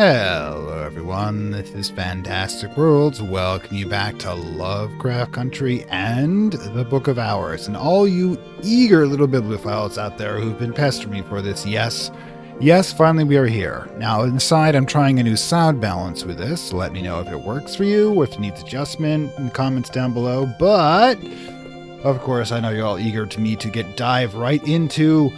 Hello everyone, this is Fantastic Worlds. Welcome you back to Lovecraft Country and the Book of Hours. And all you eager little bibliophiles out there who've been pestering me for this, yes, finally we are here. Now inside I'm trying a new sound balance with this. Let me know if it works for you or if it needs adjustment in the comments down below. But, of course, I know you're all eager to dive right into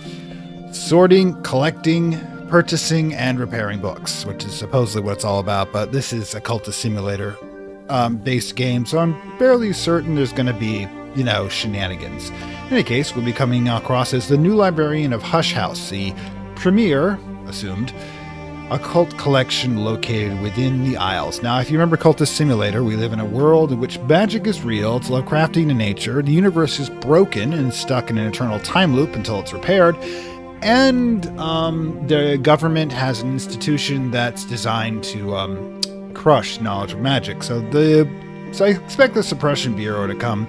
sorting, collecting, purchasing and repairing books, which is supposedly what it's all about, but this is a Cultist Simulator based game, so I'm fairly certain there's going to be, shenanigans. In any case, we'll be coming across as the new librarian of Hush House, the premier, assumed, occult collection located within the Isles. Now, if you remember Cultist Simulator, we live in a world in which magic is real, it's Lovecraftian in nature, the universe is broken and stuck in an eternal time loop until it's repaired, and the government has an institution that's designed to crush knowledge of magic. So I expect the Suppression Bureau to come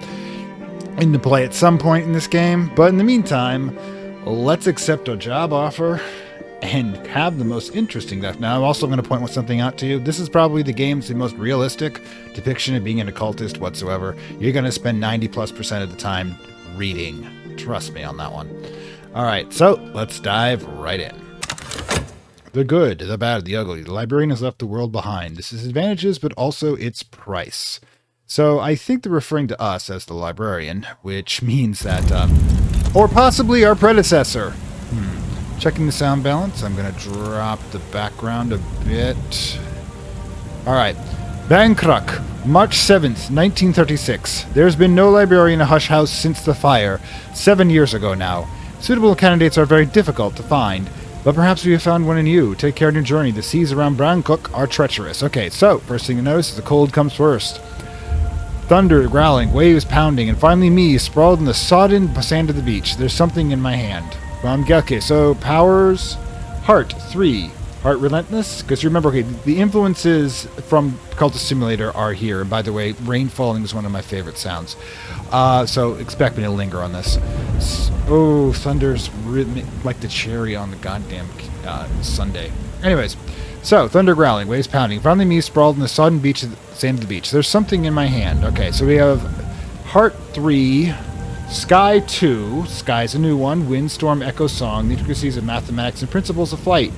into play at some point in this game. But in the meantime, let's accept a job offer and have the most interesting stuff. Now, I'm also going to point something out to you. This is probably the game's the most realistic depiction of being an occultist whatsoever. You're going to spend 90+% of the time reading. Trust me on that one. Alright, so let's dive right in. The good, the bad, the ugly. The librarian has left the world behind. This is advantages, but also its price. So I think they're referring to us as the librarian, which means that, or possibly our predecessor. Checking the sound balance. I'm going to drop the background a bit. Alright. Bangkok, March 7th, 1936. There's been no librarian in Hush House since the fire, 7 years ago now. Suitable candidates are very difficult to find, but perhaps we have found one in you. Take care on your journey. The seas around Bangkok are treacherous. Okay, so, first thing you notice is the cold comes first. Thunder growling, waves pounding, and finally me, sprawled in the sodden sand of the beach. There's something in my hand. Okay, so powers, heart, 3. Heart relentless? Because remember, okay, the influences from Cultist Simulator are here. And by the way, rain falling is one of my favorite sounds. So expect me to linger on this. Oh, thunder's rhythmic, like the cherry on the goddamn Sunday. Anyways, so thunder growling, waves pounding. Finally me sprawled in the sodden sand of the beach. There's something in my hand. Okay, so we have heart 3, sky 2. Sky's a new one. Wind, storm, echo, song. The intricacies of mathematics and principles of flight.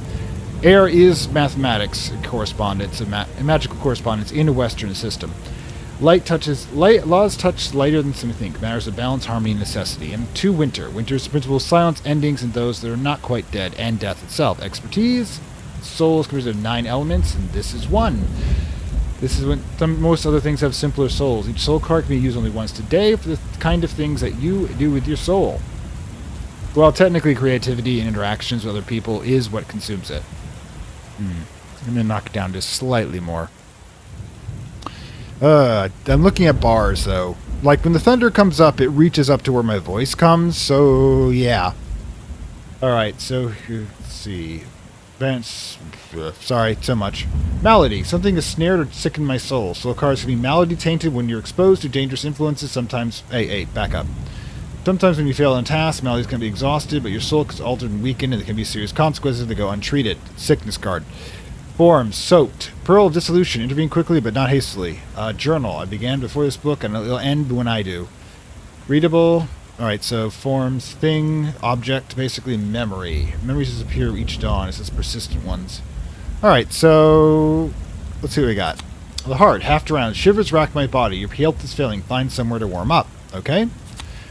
Air is mathematics correspondence, magical correspondence in a Western system. Laws touch lighter than some think, matters of balance, harmony, and necessity. And 2, winter. Winter is the principle of silence, endings, and those that are not quite dead, and death itself. Expertise, soul is composed of 9 elements, and this is 1. This is when most other things have simpler souls. Each soul card can be used only once today for the kind of things that you do with your soul. Well, technically creativity and interactions with other people is what consumes it. I'm going to knock it down just slightly more. I'm looking at bars, though. Like, when the thunder comes up, it reaches up to where my voice comes, so, yeah. Alright, so, let's see. Sorry, so much. Malady. Something has snared or sickened my soul. Soul cards can be malady-tainted when you're exposed to dangerous influences. Sometimes... Hey, back up. Sometimes when you fail on task, maladies can be exhausted, but your soul is altered and weakened, and there can be serious consequences if they go untreated. Sickness card. Forms, soaked. Pearl of dissolution. Intervene quickly, but not hastily. Journal. I began before this book, and it'll end when I do. Readable. Alright, so forms, thing, object, basically memory. Memories disappear each dawn. It says persistent ones. Alright, so let's see what we got. The heart, half drowned. Shivers rack my body. Your health is failing. Find somewhere to warm up. Okay?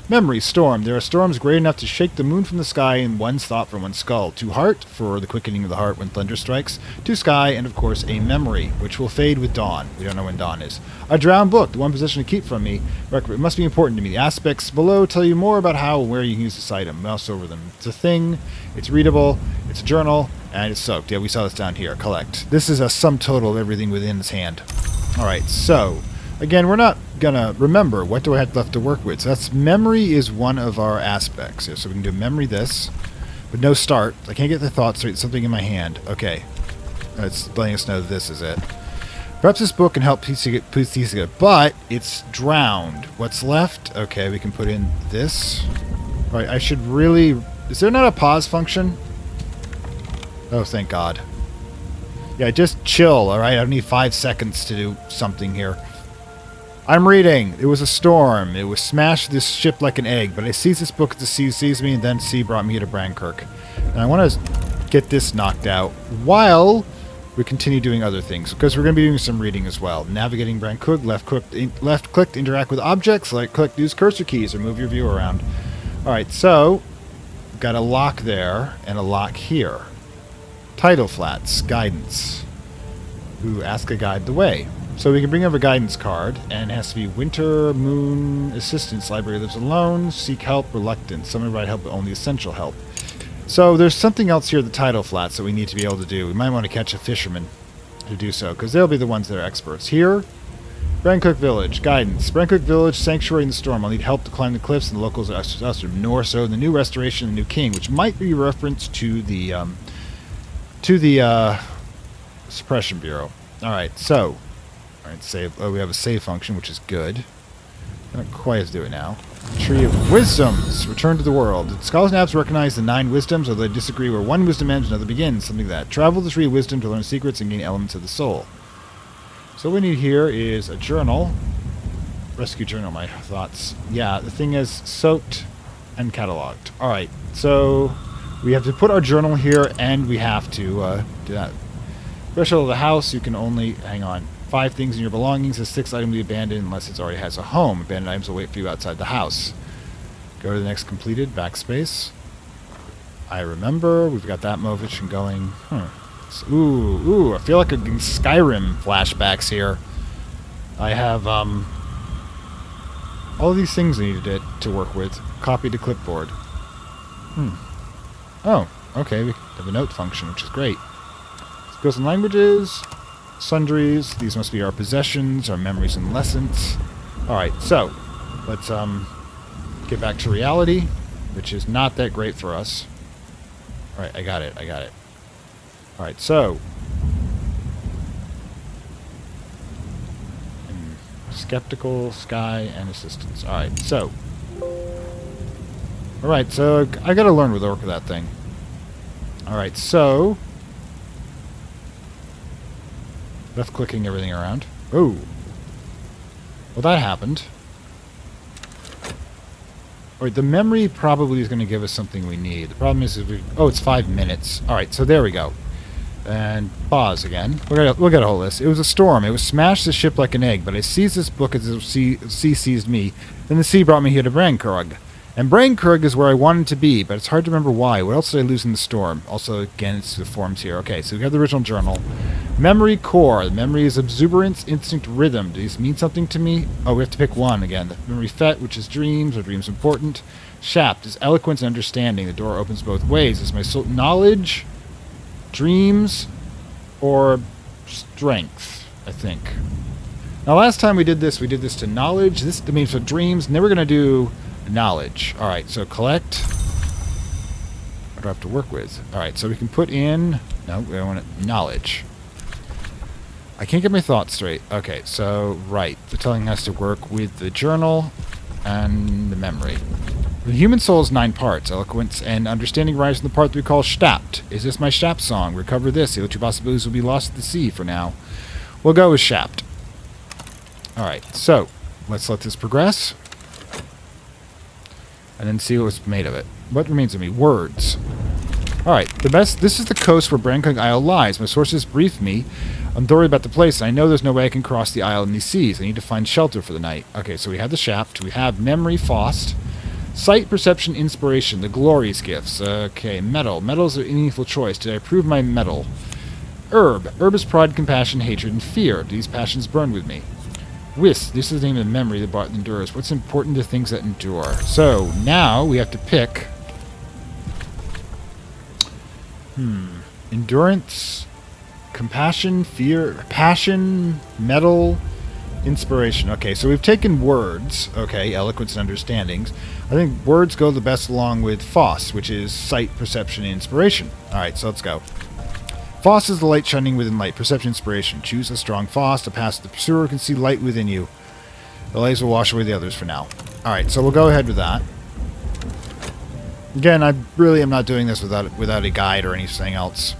Memory, storm. There are storms great enough to shake the moon from the sky in one's thought from one's skull. 2, heart, for the quickening of the heart when thunder strikes. 2, sky, and of course a memory, which will fade with dawn. We don't know when dawn is. A drowned book, the one possession to keep from me. It must be important to me. The aspects below tell you more about how and where you can use this item. Mouse over them. It's a thing, it's readable, it's a journal, and it's soaked. Yeah, we saw this down here. Collect. This is a sum total of everything within this hand. Alright, so... Again, we're not gonna remember what do I have left to work with. So that's memory is one of our aspects here. So we can do memory this, but no start. I can't get the thought straight. Something in my hand. Okay, it's letting us know this is it. Perhaps this book can help piece it, but it's drowned. What's left? Okay, we can put in this. All right, I should really... Is there not a pause function? Oh, thank God. Yeah, just chill, alright? I don't need 5 seconds to do something here. I'm reading. It was a storm. It was smashed this ship like an egg, but I seized this book as the sea seized me, and then sea brought me here to Brankirk. And I want to get this knocked out while we continue doing other things, because we're going to be doing some reading as well. Navigating Brankirk, left click to interact with objects, right click to use cursor keys or move your view around. Alright, so we've got a lock there and a lock here. Title flats, guidance. Ooh, ask a guide the way. So we can bring over a guidance card, and it has to be Winter Moon Assistance. Library lives alone. Seek help, reluctant. Someone provide help, but only essential help. So there's something else here at the title flats that we need to be able to do. We might want to catch a fisherman to do so, because they'll be the ones that are experts. Here, Brankirk Village, guidance. Brankirk Village, sanctuary in the storm. I'll need help to climb the cliffs, and the locals are us nor so. The new restoration, the new king, which might be a reference to the Suppression Bureau. Alright, so save. Oh, we have a save function, which is good. I don't quite have to do it now. Tree of Wisdoms. Return to the world. Scholars and apps recognize the 9 wisdoms, although they disagree where one wisdom ends, another begins. Something like that. Travel the Tree of Wisdom to learn secrets and gain elements of the soul. So what we need here is a journal. Rescue journal, my thoughts. Yeah, the thing is soaked and cataloged. Alright, so we have to put our journal here, and we have to do that. Threshold of the house, you can only... Hang on. 5 things in your belongings. A 6th item to be abandoned unless it already has a home. Abandoned items will wait for you outside the house. Go to the next completed. Backspace. I remember. We've got that motion going. Ooh, I feel like I'm getting Skyrim flashbacks here. I have, all these things I needed to work with. Copy to clipboard. Oh, okay. We have a note function, which is great. Skills and languages. Sundries. These must be our possessions, our memories and lessons. Alright, so let's get back to reality, which is not that great for us. Alright, I got it. Alright, so skeptical, sky, and assistance. Alright, so I gotta learn with the work of that thing. Alright, so left clicking everything around. Oh. Well, that happened. Alright, the memory probably is going to give us something we need. The problem is if we... Oh, it's 5 minutes. Alright, so there we go. And pause again. We'll get a hold of this. It was a storm. It was smashed the ship like an egg, but I seized this book as the sea seized me. Then the sea brought me here to Brankirk. And Brankirk is where I wanted to be, but it's hard to remember why. What else did I lose in the storm? Also, again, it's the forms here. Okay, so we have the original journal. Memory core. The memory is exuberance, instinct, rhythm. Do these mean something to me? Oh, we have to pick one again. The memory fet, which is dreams. Are dreams important? Shapt is eloquence and understanding. The door opens both ways. Is my soul knowledge, dreams, or strength, I think. Now, last time we did this to knowledge. This means for dreams. Never going to do knowledge. Alright, so collect. What do I have to work with? Alright, so we can put in... No, we don't want it. Knowledge. I can't get my thoughts straight. Okay, so, right. They're telling us to work with the journal and the memory. The human soul is 9 parts. Eloquence and understanding rise from the part that we call Shapt. Is this my Shapt song? Recover this. The other 2 possibilities will be lost at the sea for now. We'll go with Shapt. Alright, so, let's let this progress. And then see what's made of it. What remains of me? Words. Alright, this is the coast where Brankirk Isle lies. My sources briefed me. I'm worried about the place, and I know there's no way I can cross the isle in these seas. I need to find shelter for the night. Okay, so we have the Shaft. We have Memory, Faust. Sight, Perception, Inspiration. The glorious gifts. Okay, Metal. Metal is a meaningful choice. Did I prove my metal? Herb. Herb is pride, compassion, hatred, and fear. Do these passions burn with me? Whist. This is the name of the memory that brought endures. What's important to things that endure? So, now we have to pick... Endurance, compassion, fear, passion, metal, inspiration. Okay, so we've taken words. Okay, eloquence and understandings. I think words go the best along with Faust, which is sight, perception, and inspiration. Alright, so let's go. Faust is the light shining within light. Perception, inspiration. Choose a strong Faust. A path the pursuer can see light within you. The lights will wash away the others for now. Alright, so we'll go ahead with that. Again, I really am not doing this without a guide or anything else.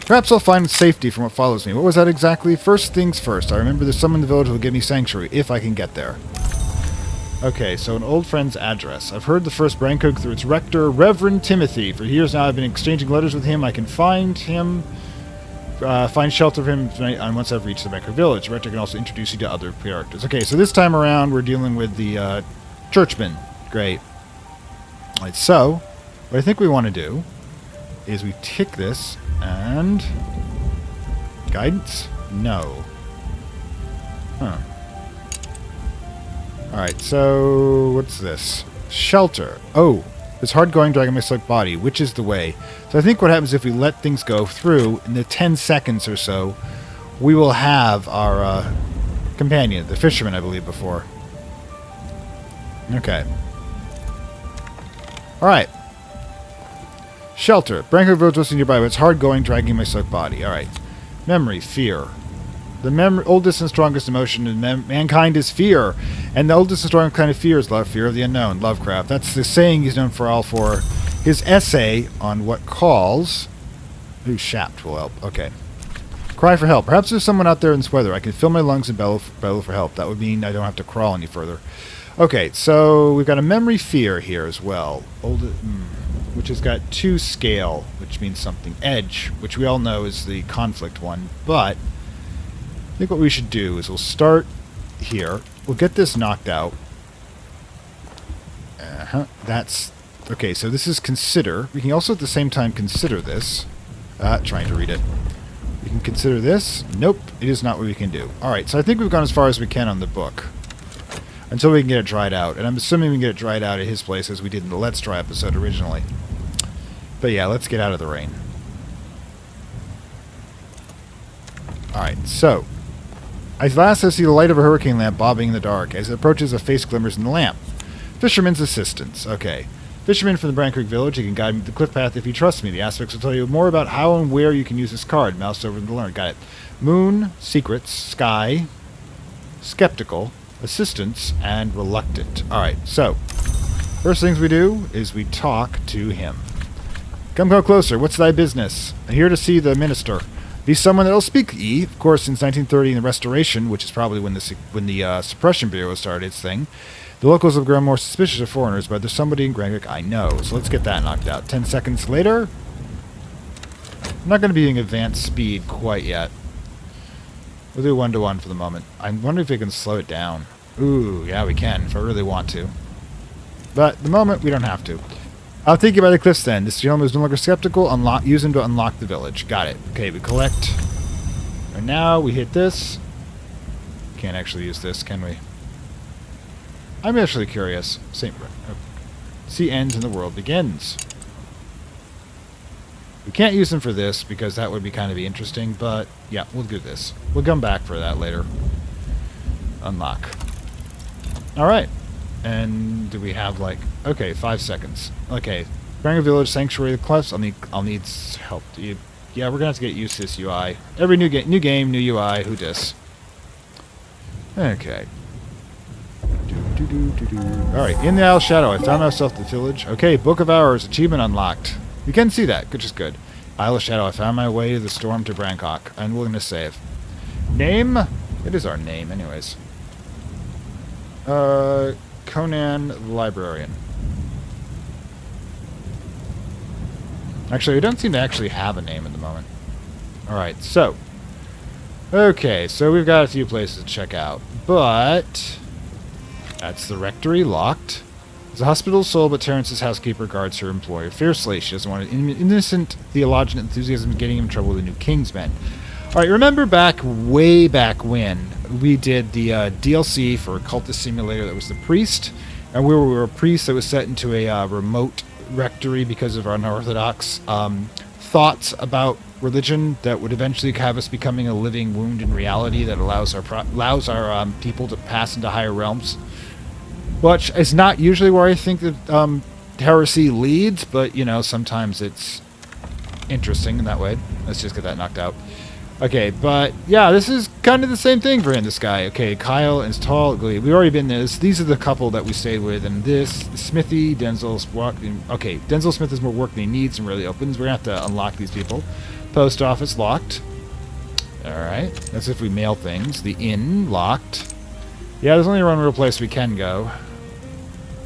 Perhaps I'll find safety from what follows me. What was that exactly? First things first. I remember there's someone in the village who will give me sanctuary, if I can get there. Okay, so an old friend's address. I've heard the first Brancook through its rector, Reverend Timothy. For years now I've been exchanging letters with him. I can find him, find shelter for him once I've reached the Brancook village. The rector can also introduce you to other characters. Okay, so this time around we're dealing with the churchman. Great. Alright, so what I think we want to do is we tick this and... Guidance? No. Huh. Alright, so what's this? Shelter. Oh, it's hard going dragging my stuck body. Which is the way? So I think what happens if we let things go through, in the 10 seconds or so, we will have our companion, the fisherman, I believe, before. Okay. Alright. Shelter. Brancook village was nearby, but it's hard going dragging my stuck body. Alright. Memory. Fear. The oldest and strongest emotion in mankind is fear. And the oldest and strongest kind of fear is love, fear of the unknown. Lovecraft. That's the saying he's known for his essay on what calls... Ooh, shaft will help. Okay. Cry for help. Perhaps there's someone out there in this weather. I can fill my lungs and bellow for help. That would mean I don't have to crawl any further. Okay, so we've got a memory fear here as well. Which has got 2 scale, which means something. Edge, which we all know is the conflict one. But I think what we should do is we'll start here. We'll get this knocked out. That's... Okay, so this is consider. We can also at the same time consider this. Trying to read it. We can consider this. Nope, it is not what we can do. Alright, so I think we've gone as far as we can on the book. Until we can get it dried out. And I'm assuming we can get it dried out at his place as we did in the Let's Try episode originally. But yeah, let's get out of the rain. Alright, so... At last I see the light of a hurricane lamp bobbing in the dark. As it approaches, a face glimmers in the lamp. Fisherman's assistance. Okay. Fisherman from the Brancook village. You can guide me to the cliff path if you trust me. The aspects will tell you more about how and where you can use this card. Mouse over to learn. Got it. Moon, secrets, sky, skeptical, assistance, and reluctant. Alright, so first things we do is we talk to him. Come closer. What's thy business? I'm here to see the minister. Be someone that'll speak ye. Of course, since 1930 in the Restoration, which is probably when the Suppression Bureau started its thing, the locals have grown more suspicious of foreigners, but there's somebody in Brancook I know. So let's get that knocked out. 10 seconds later. I'm not going to be in advanced speed quite yet. We'll do 1-to-1 for the moment. I'm wondering if we can slow it down. Ooh, yeah, we can, if I really want to. But at the moment, we don't have to. I'll take you by the cliffs then. This gentleman is no longer skeptical. Use him to unlock the village. Got it. Okay, we collect. And now we hit this. Can't actually use this, can we? I'm actually curious. See ends and the world begins. We can't use them for this because that would be kind of interesting, but yeah, we'll do this. We'll come back for that later. Unlock. Alright. And do we have like... Okay, 5 seconds. Okay. Brancook Village, Sanctuary, the Cliffs. I'll need help. Yeah, we're gonna have to get used to this UI. Every new game, new UI. Who dis? Okay. Alright, in the Isle Shadow, I found myself at the village. Okay, Book of Hours, achievement unlocked. You can see that, which is good. Isle of Shadow, I found my way to the storm to Brancook. Unwilling to save. Name? It is our name, anyways. Conan the Librarian. Actually, we don't seem to actually have a name at the moment. Alright, so. Okay, so we've got a few places to check out. But... That's the rectory, locked. There's a hospitable soul, but Terence's housekeeper guards her employer fiercely. She doesn't want an innocent theologian enthusiasm getting him in trouble with the new king's men. Alright, remember way back when we did the DLC for Cultist Simulator that was the priest, and we were a priest that was set into a remote rectory because of our unorthodox thoughts about religion that would eventually have us becoming a living wound in reality that allows our people to pass into higher realms. Which is not usually where I think that heresy leads, but, you know, sometimes it's interesting in that way. Let's just get that knocked out. Okay, but, yeah, this is kind of the same thing for him, this guy. Okay, Kyle and Tall. We've already been this. These are the couple that we stayed with, and this, Smithy, Denzel's work. Okay, Denzel Smith has more work than he needs and really opens. We're going to have to unlock these people. Post office locked. Alright. That's if we mail things. The inn locked. Yeah, there's only one real place we can go.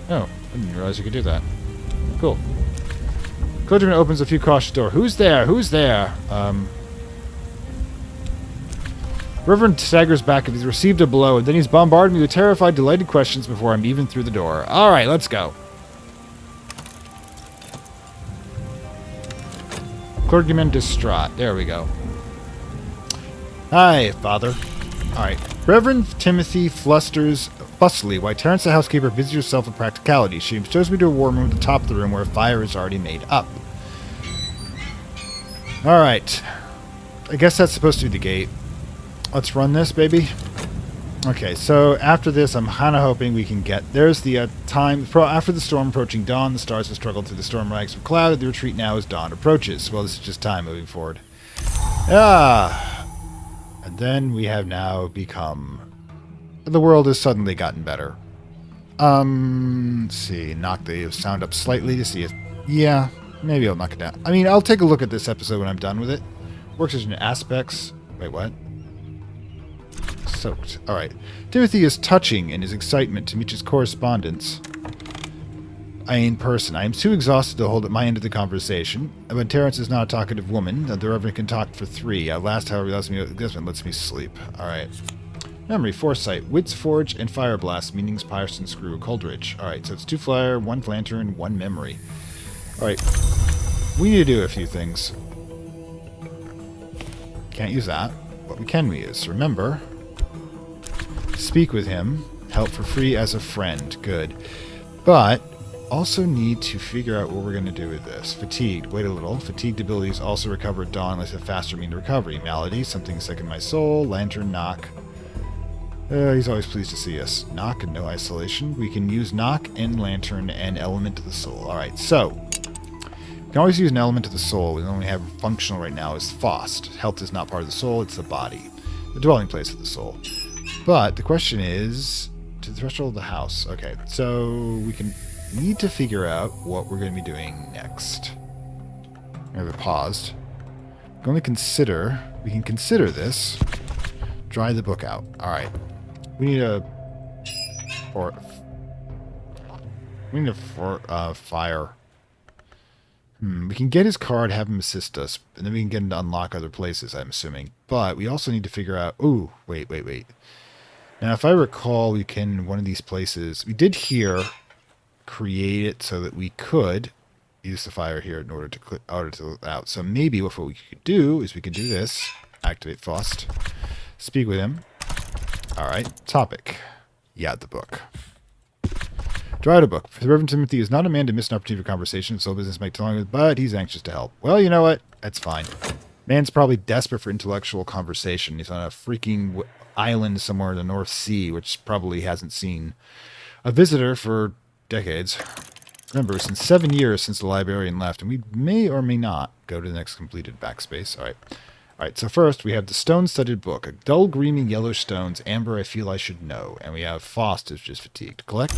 Oh, I didn't realize you could do that. Cool. Clergyman opens a few cautious door. Who's there? Who's there? Reverend staggers back as he's received a blow, and then he's bombarded me with terrified, delighted questions before I'm even through the door. Alright, let's go. Clergyman distraught. There we go. Hi, Father. Alright. Reverend Timothy flusters fussily while Terrence the housekeeper busies herself with practicality. She shows me to a war room at the top of the room where a fire is already made up. Alright. I guess that's supposed to be the gate. Let's run this, baby. Okay, so after this, I'm kind of hoping we can get... There's the time... After the storm approaching dawn, the stars have struggled through the storm ranks of cloud. The retreat now as dawn approaches. Well, this is just time moving forward. Ah! And then we have now become... The world has suddenly gotten better. Let's see. Knock the sound up slightly to see if... Yeah, maybe I'll knock it down. I mean, I'll take a look at this episode when I'm done with it. Works in aspects... Wait, what? Soaked. Alright. Timothy is touching in his excitement to meet his correspondence in person. I am too exhausted to hold at my end of the conversation. But Terrence is not a talkative woman. The Reverend can talk for 3. At last, however, lets me sleep. Alright. Memory, Foresight, Wits Forge, and Fire Blast. Meanings, Pyerson, Screw, Coldridge. Alright, so it's 2 flyer, 1 lantern, 1 memory. Alright. We need to do a few things. Can't use that. What can we use? Remember... Speak with him. Help for free as a friend. Good. But also need to figure out what we're going to do with this. Fatigued. Wait a little. Fatigued abilities also recover at dawn unless a faster mean to recovery. Malady. Something sick in my soul. Lantern. Knock. He's always pleased to see us. Knock and no isolation. We can use knock and lantern and element of the soul. Alright, so. We can always use an element of the soul. We only have functional right now is Faust. Health is not part of the soul. It's the body. The dwelling place of the soul. But the question is, to the threshold of the house. Okay, so we need to figure out what we're going to be doing next. I have it paused. We can consider this. Dry the book out. All right. We need a fire. We can get his card, have him assist us, and then we can get him to unlock other places, I'm assuming. But we also need to figure out... Ooh, wait. Now, if I recall, we can, one of these places, we did here create it so that we could use the fire here in order to out. So maybe what we could do is we could do this, activate Faust, speak with him. All right, topic. Yeah, the book. Dry the book. The Reverend Timothy is not a man to miss an opportunity for conversation, so business might take longer, but he's anxious to help. Well, you know what? That's fine. Man's probably desperate for intellectual conversation. He's on a freaking island somewhere in the North Sea, which probably hasn't seen a visitor for decades. Remember, it's been 7 years since the librarian left, and we may or may not go to the next completed backspace. All right, so first we have the stone-studded book. A dull, gleaming yellow stones, amber I feel I should know. And we have Faust is just fatigued. Collect.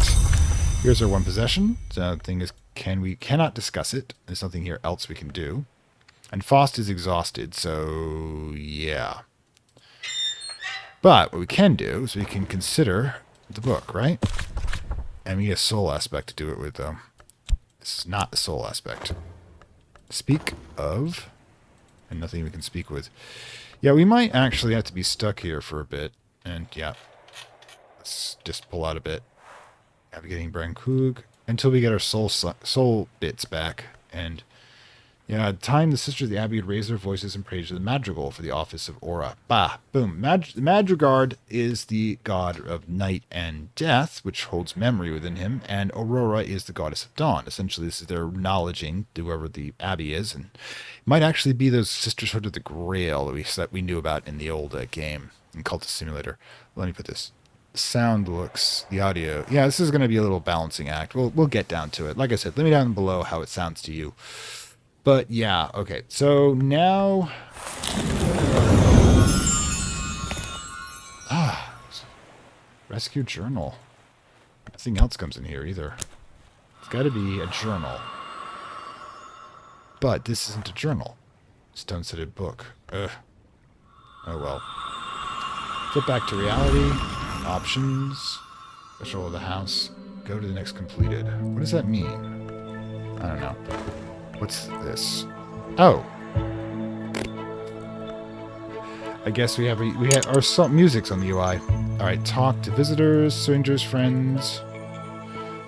Here's our one possession. So the thing is, we cannot discuss it. There's nothing here else we can do. And Faust is exhausted, so yeah. But what we can do is we can consider the book, right? And we get a soul aspect to do it with, though. This is not the soul aspect. Speak of... And nothing we can speak with. Yeah, we might actually have to be stuck here for a bit. And yeah, let's just pull out a bit. Navigating Brankug until we get our soul bits back. And yeah, at the time the Sisters of the Abbey had raised their voices and praised the Madrigal for the office of Aura. Bah, boom. The Madrigard is the god of night and death, which holds memory within him, and Aurora is the goddess of dawn. Essentially, this is their acknowledging to whoever the Abbey is, and it might actually be those Sisterhood of the Grail that we knew about in the old game in Cultist Simulator. Let me put this. Sound looks, the audio. Yeah, this is going to be a little balancing act. We'll get down to it. Like I said, let me down below how it sounds to you. But yeah, okay. So now, rescue journal. Nothing else comes in here either. It's got to be a journal. But this isn't a journal. Stone-sided book. Ugh. Oh well. Flip back to reality. Options. Control of the house. Go to the next completed. What does that mean? I don't know. What's this? Oh. I guess we have our music's on the UI. All right, talk to visitors, strangers, friends.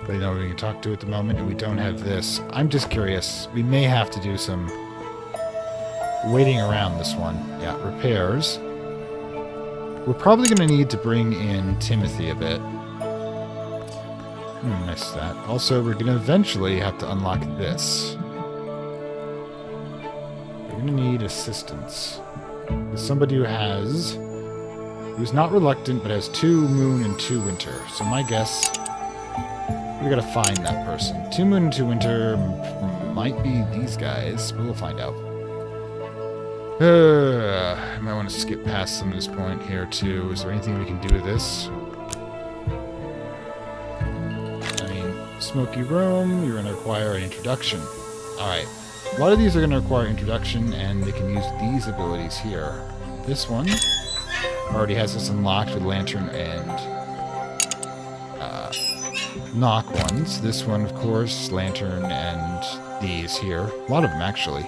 But you know we can talk to at the moment, and we don't have this. I'm just curious. We may have to do some waiting around this one. Yeah, repairs. We're probably going to need to bring in Timothy a bit. Nice that. Also, we're going to eventually have to unlock this. We're going to need assistance. With somebody who's not reluctant, but has 2 moon and 2 winter. So my guess, we got to find that person. 2 moon and 2 winter might be these guys, but we'll find out. I might want to skip past some of this point here, too. Is there anything we can do with this? I mean, smoky room, you're going to require an introduction. Alright. A lot of these are going to require introduction, and they can use these abilities here. This one already has this unlocked with lantern and knock ones. This one, of course, lantern and these here. A lot of them, actually.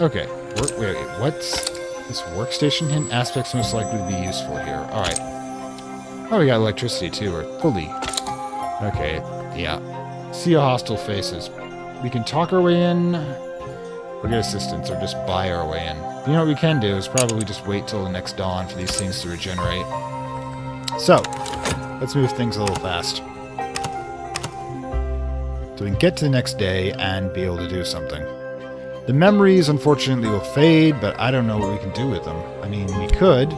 Okay. Wait, what's this workstation hint? Aspects most likely to be useful here. Alright. Oh, we got electricity, too, or fully. Okay, yeah. See a hostile faces. We can talk our way in, or get assistance, or just buy our way in. You know what we can do is probably just wait till the next dawn for these things to regenerate. So, let's move things a little fast. So we can get to the next day and be able to do something. The memories, unfortunately, will fade, but I don't know what we can do with them. I mean, we could.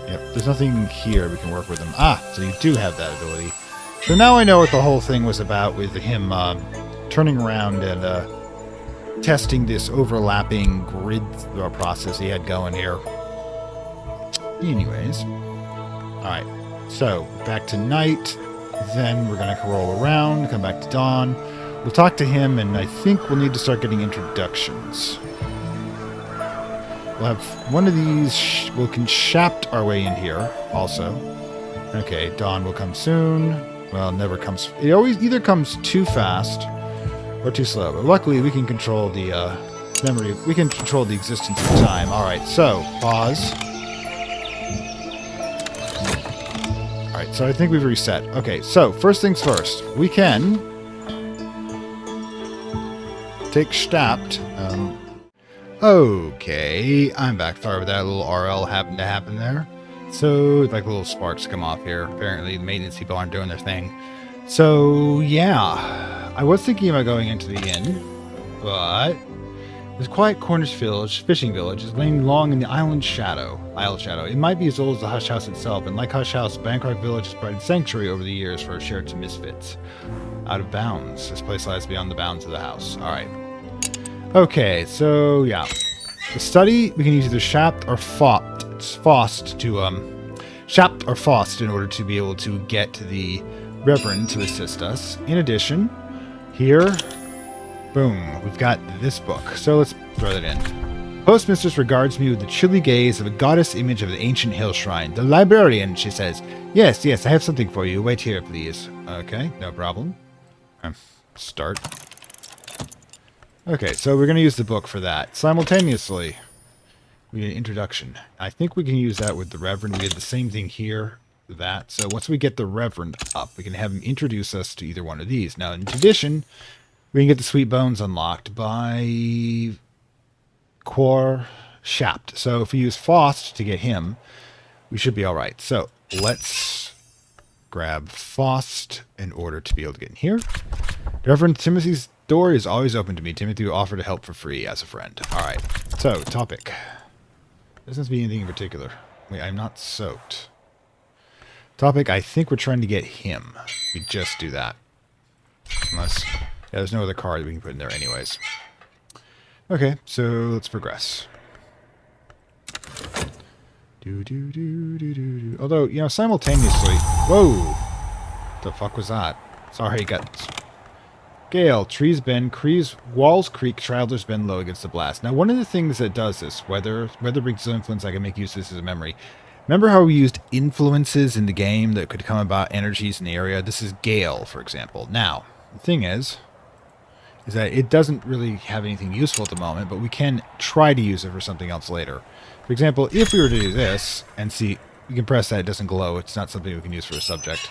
Yep, there's nothing here we can work with them. Ah, so you do have that ability. So now I know what the whole thing was about with him turning around and testing this overlapping grid process he had going here. Anyways. Alright, so back to night. Then we're going to roll around, come back to dawn. We'll talk to him, and I think we'll need to start getting introductions. We'll have one of these. We can shaft our way in here, also. Okay, dawn will come soon. Well, it never comes. It always either comes too fast or too slow. But luckily, we can control the memory. We can control the existence of time. All right, so pause. All right, so I think we've reset. Okay, so first things first, we can take Stapt. Okay, I'm back. Sorry about that. A little RL happened to happen there. So, like little sparks come off here. Apparently, the maintenance people aren't doing their thing. So, yeah. I was thinking about going into the inn, but this quiet Cornish village, fishing village, is laying long in the isle shadow. It might be as old as the Hush House itself, and like Hush House, Bancroft Village has provided sanctuary over the years for a share to misfits. Out of bounds. This place lies beyond the bounds of the house. Alright. Okay, so, yeah. The study, we can use either Shapt or Fost to, Shapt or Fost in order to be able to get the Reverend to assist us. In addition, here, boom, we've got this book. So let's throw that in. Postmistress regards me with the chilly gaze of a goddess image of the ancient hill shrine. The librarian, she says. Yes, I have something for you. Wait here, please. Okay, no problem. Start. Okay, so we're going to use the book for that. Simultaneously, we need an introduction. I think we can use that with the Reverend. We did the same thing here with that. So once we get the Reverend up, we can have him introduce us to either one of these. Now, in addition, we can get the Sweet Bones unlocked by Quor Shapt. So if we use Fost to get him, we should be all right. So let's grab Fost in order to be able to get in here. Reverend Timothy's door is always open to me. Timothy will offer to help for free as a friend. All right. So, topic. Doesn't have to be anything in particular. Wait, I'm not soaked. Topic, I think we're trying to get him. We just do that. Unless, yeah, there's no other card that we can put in there anyways. Okay, so let's progress. Although, you know, simultaneously... Whoa! What the fuck was that? Sorry, got Gale, trees bend, walls creak, travelers bend low against the blast. Now, one of the things that does this, weather brings influence, I can make use of this as a memory. Remember how we used influences in the game that could come about energies in the area? This is gale, for example. Now, the thing is that it doesn't really have anything useful at the moment, but we can try to use it for something else later. For example, if we were to do this, and see, you can press that, it doesn't glow, it's not something we can use for a subject.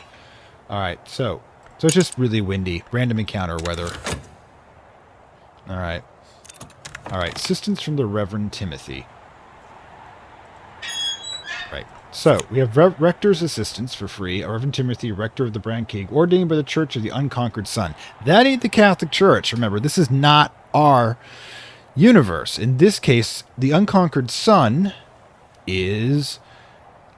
Alright, so it's just really windy. Random encounter weather. Alright. Alright, assistance from the Reverend Timothy. Right. So, we have Rector's assistance for free. Reverend Timothy, Rector of the Brand King, ordained by the Church of the Unconquered Sun. That ain't the Catholic Church. Remember, this is not our universe. In this case, the Unconquered Sun is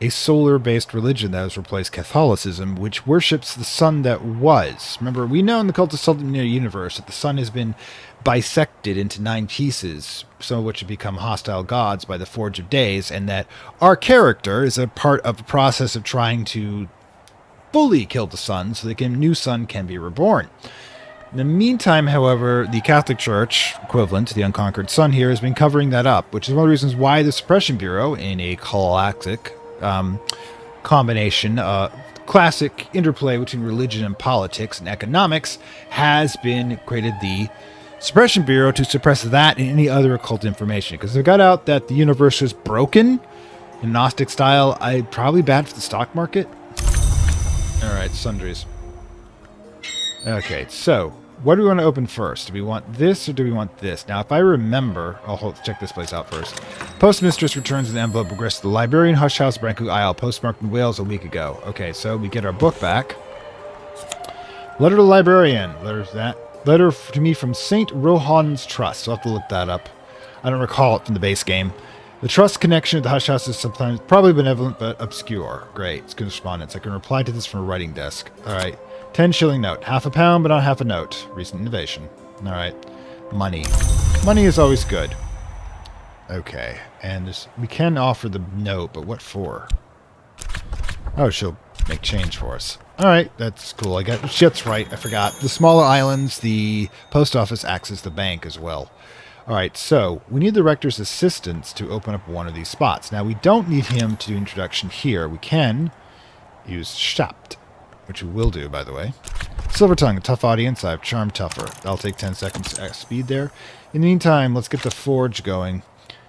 a solar-based religion that has replaced Catholicism, which worships the sun that was. Remember, we know in the Cultist Simulator universe that the sun has been bisected into 9 pieces, some of which have become hostile gods by the Forge of Days, and that our character is a part of the process of trying to fully kill the sun so that a new sun can be reborn. In the meantime, however, the Catholic Church, equivalent to the Unconquered Sun here, has been covering that up, which is one of the reasons why the Suppression Bureau, in a classic combination, classic interplay between religion and politics and economics, has been created the Suppression Bureau to suppress that and any other occult information. Because they got out that the universe is broken in Gnostic style. Probably bad for the stock market. Alright, sundries. Okay, so what do we want to open first? Do we want this or do we want this? Now, if I remember, check this place out first. Postmistress returns an envelope addressed to the librarian, Hush House, Brancu Isle, postmarked in Wales a week ago. Okay, so we get our book back. Letter to the librarian. Letter to me from St. Rohan's Trust. I'll have to look that up. I don't recall it from the base game. The trust connection with the Hush House is sometimes probably benevolent but obscure. Great. It's correspondence. I can reply to this from a writing desk. All right. 10 shilling note. Half a pound, but not half a note. Recent innovation. All right. Money. Money is always good. Okay. And we can offer the note, but what for? Oh, she'll make change for us. All right. That's cool. That's right. I forgot. The smaller islands, the post office acts as the bank as well. All right. So we need the rector's assistance to open up one of these spots. Now, we don't need him to do introduction here. We can use Shapt, which we will do, by the way. Silver Tongue, a tough audience. I have Charm Tougher. That'll take 10 seconds speed there. In the meantime, let's get the forge going.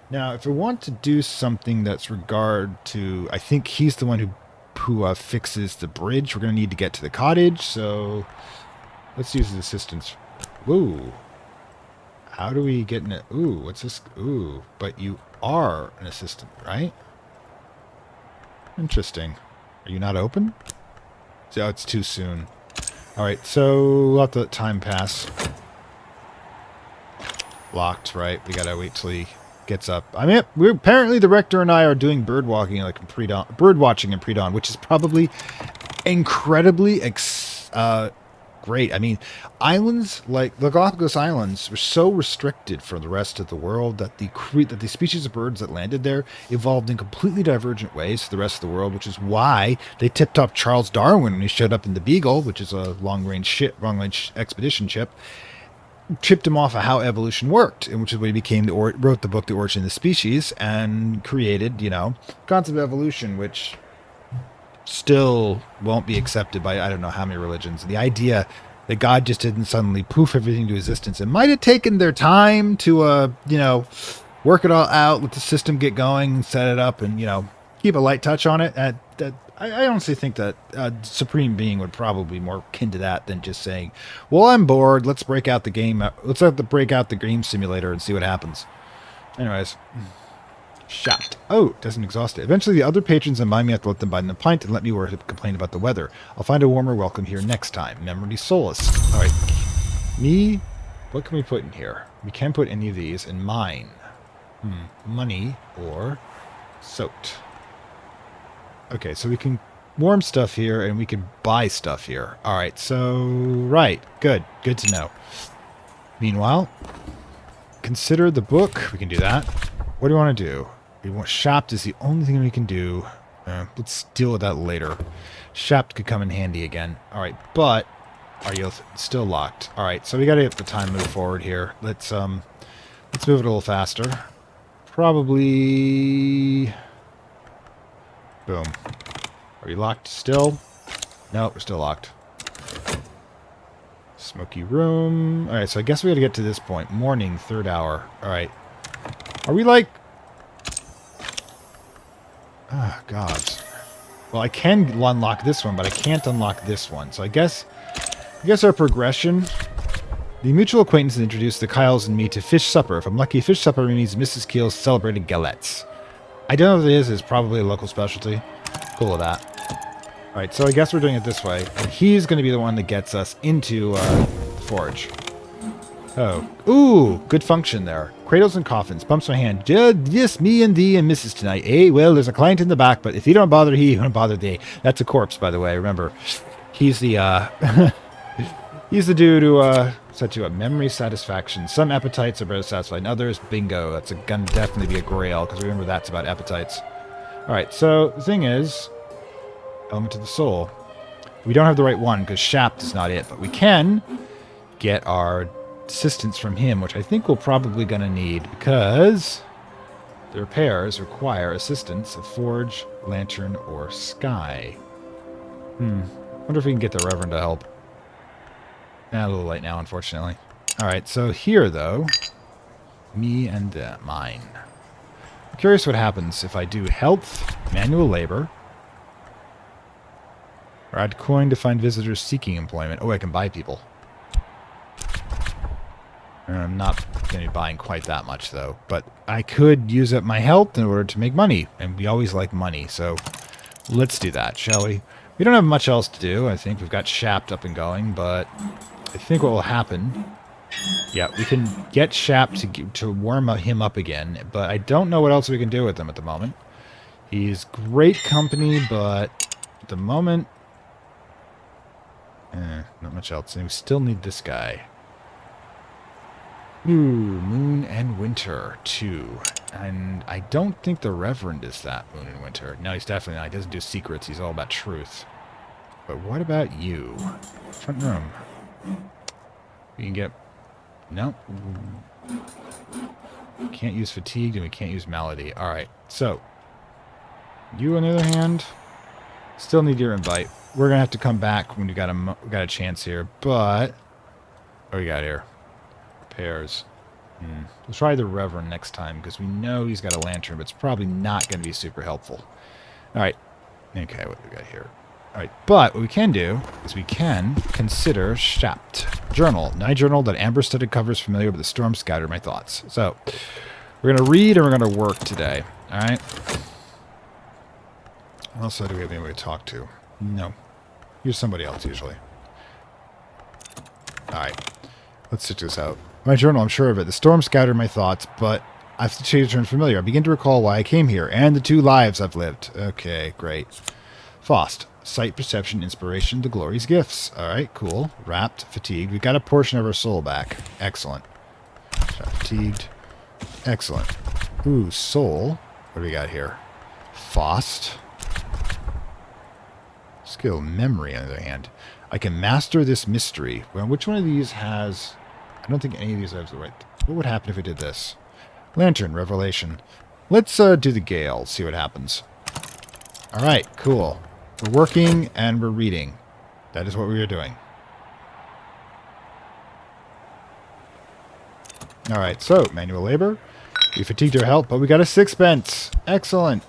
Now, if we want to do something that's regard to... I think he's the one who fixes the bridge. We're going to need to get to the cottage, so let's use his assistance. Ooh. How do we get in it? Ooh, what's this? Ooh, but you are an assistant, right? Interesting. Are you not open? So it's too soon. Alright, so we'll have to let time pass. Locked, right? We gotta wait till he gets up. I mean, apparently the rector and I are doing bird watching in pre-dawn, which is probably incredibly great. I mean, islands like the Galapagos Islands were so restricted from the rest of the world that the species of birds that landed there evolved in completely divergent ways to the rest of the world, which is why they tipped off Charles Darwin when he showed up in the Beagle, which is a long-range expedition ship, tipped him off of how evolution worked, and which is when he wrote the book The Origin of the Species and created, concept of evolution, which still won't be accepted by I don't know how many religions. The idea that God just didn't suddenly poof everything to existence. It might have taken their time to, work it all out, let the system get going and set it up and, keep a light touch on it. I honestly think that Supreme Being would probably be more akin to that than just saying, well, I'm bored. Let's break out the game. Let's have to break out the game simulator and see what happens. Anyways. Shot. Oh, doesn't exhaust it. Eventually, the other patrons in Miami have to let them buy them a pint and let me complain about the weather. I'll find a warmer welcome here next time. Memory Solace. All right. Me. What can we put in here? We can put any of these in mine. Money or soaked. Okay, so we can warm stuff here and we can buy stuff here. All right, so, right. Good. Good to know. Meanwhile, consider the book. We can do that. What do we want to do? We want Shapt is the only thing we can do. Let's deal with that later. Shapt could come in handy again. All right, but Are you still locked? All right, so we got to get the time move forward here. Let's move it a little faster. Probably. Boom. Are you locked still? No, we're still locked. Smoky room. All right, so I guess we got to get to this point. Morning, 3rd hour. All right. Are we like? Ah, God. Well, I can unlock this one, but I can't unlock this one. So I guess our progression. The mutual acquaintance introduced the Kyles and me to fish supper. If I'm lucky, fish supper means Mrs. Keel's celebrated galettes. I don't know what it is. It's probably a local specialty. Cool with that. All right, so I guess we're doing it this way. And he's going to be the one that gets us into the forge. Oh. Ooh, good function there. Cradles and coffins. Bumps my hand. Just me and thee and Mrs. tonight. Eh, well, there's a client in the back, but if he don't bother he don't bother they. That's a corpse, by the way. Remember, he's the, he's the dude who, set you up. Memory satisfaction. Some appetites are better satisfied than others. Bingo. That's gonna definitely be a grail, because remember that's about appetites. Alright, so the thing is, element of the soul. We don't have the right one, because Shapt is not it, but we can get our assistance from him, which I think we're probably going to need, because the repairs require assistance of forge, lantern, or sky. Wonder if we can get the Reverend to help. A little late now, unfortunately. Alright, so here, though, me and mine. I'm curious what happens if I do health, manual labor, or add coin to find visitors seeking employment. Oh, I can buy people. I'm not going to be buying quite that much, though. But I could use up my health in order to make money. And we always like money, so let's do that, shall we? We don't have much else to do. I think we've got Shapt up and going, but I think what will happen... Yeah, we can get Shapt to warm him up again, but I don't know what else we can do with him at the moment. He's great company, but at the moment... not much else. And we still need this guy. Ooh, Moon and Winter, 2. And I don't think the Reverend is that, Moon and Winter. No, he's definitely not. He doesn't do secrets. He's all about truth. But what about you? Front room. We can get... No. Can't use Fatigued, and we can't use Malady. Alright, so. You, on the other hand, still need your invite. We're going to have to come back when we got a chance here, but... What do we got here? Repairs. We'll try the Reverend next time, because we know he's got a lantern, but it's probably not going to be super helpful. Alright. Okay, what do we got here? Alright, but what we can do is we can consider Shapt. Journal. Night journal that amber-studded covers familiar with the storm scattered my thoughts. So, we're going to read and we're going to work today. Alright? Also, do we have anybody to talk to? No. Use somebody else, usually. Alright. Let's stick this out. My journal, I'm sure of it. The storm scattered my thoughts, but I've changed turn familiar. I begin to recall why I came here, and the 2 lives I've lived. Okay, great. Faust. Sight, perception, inspiration, the glory's gifts. Alright, cool. Wrapped, fatigued. We've got a portion of our soul back. Excellent. Fatigued. Excellent. Ooh, soul. What do we got here? Faust. Skill, memory, on the other hand. I can master this mystery. Well, which one of these has... I don't think any of these have the right... What would happen if we did this? Lantern, revelation. Let's do the Gale, see what happens. Alright, cool. We're working and we're reading. That is what we are doing. Alright, so, manual labor. We fatigued our health, but we got a 6-pence. Excellent.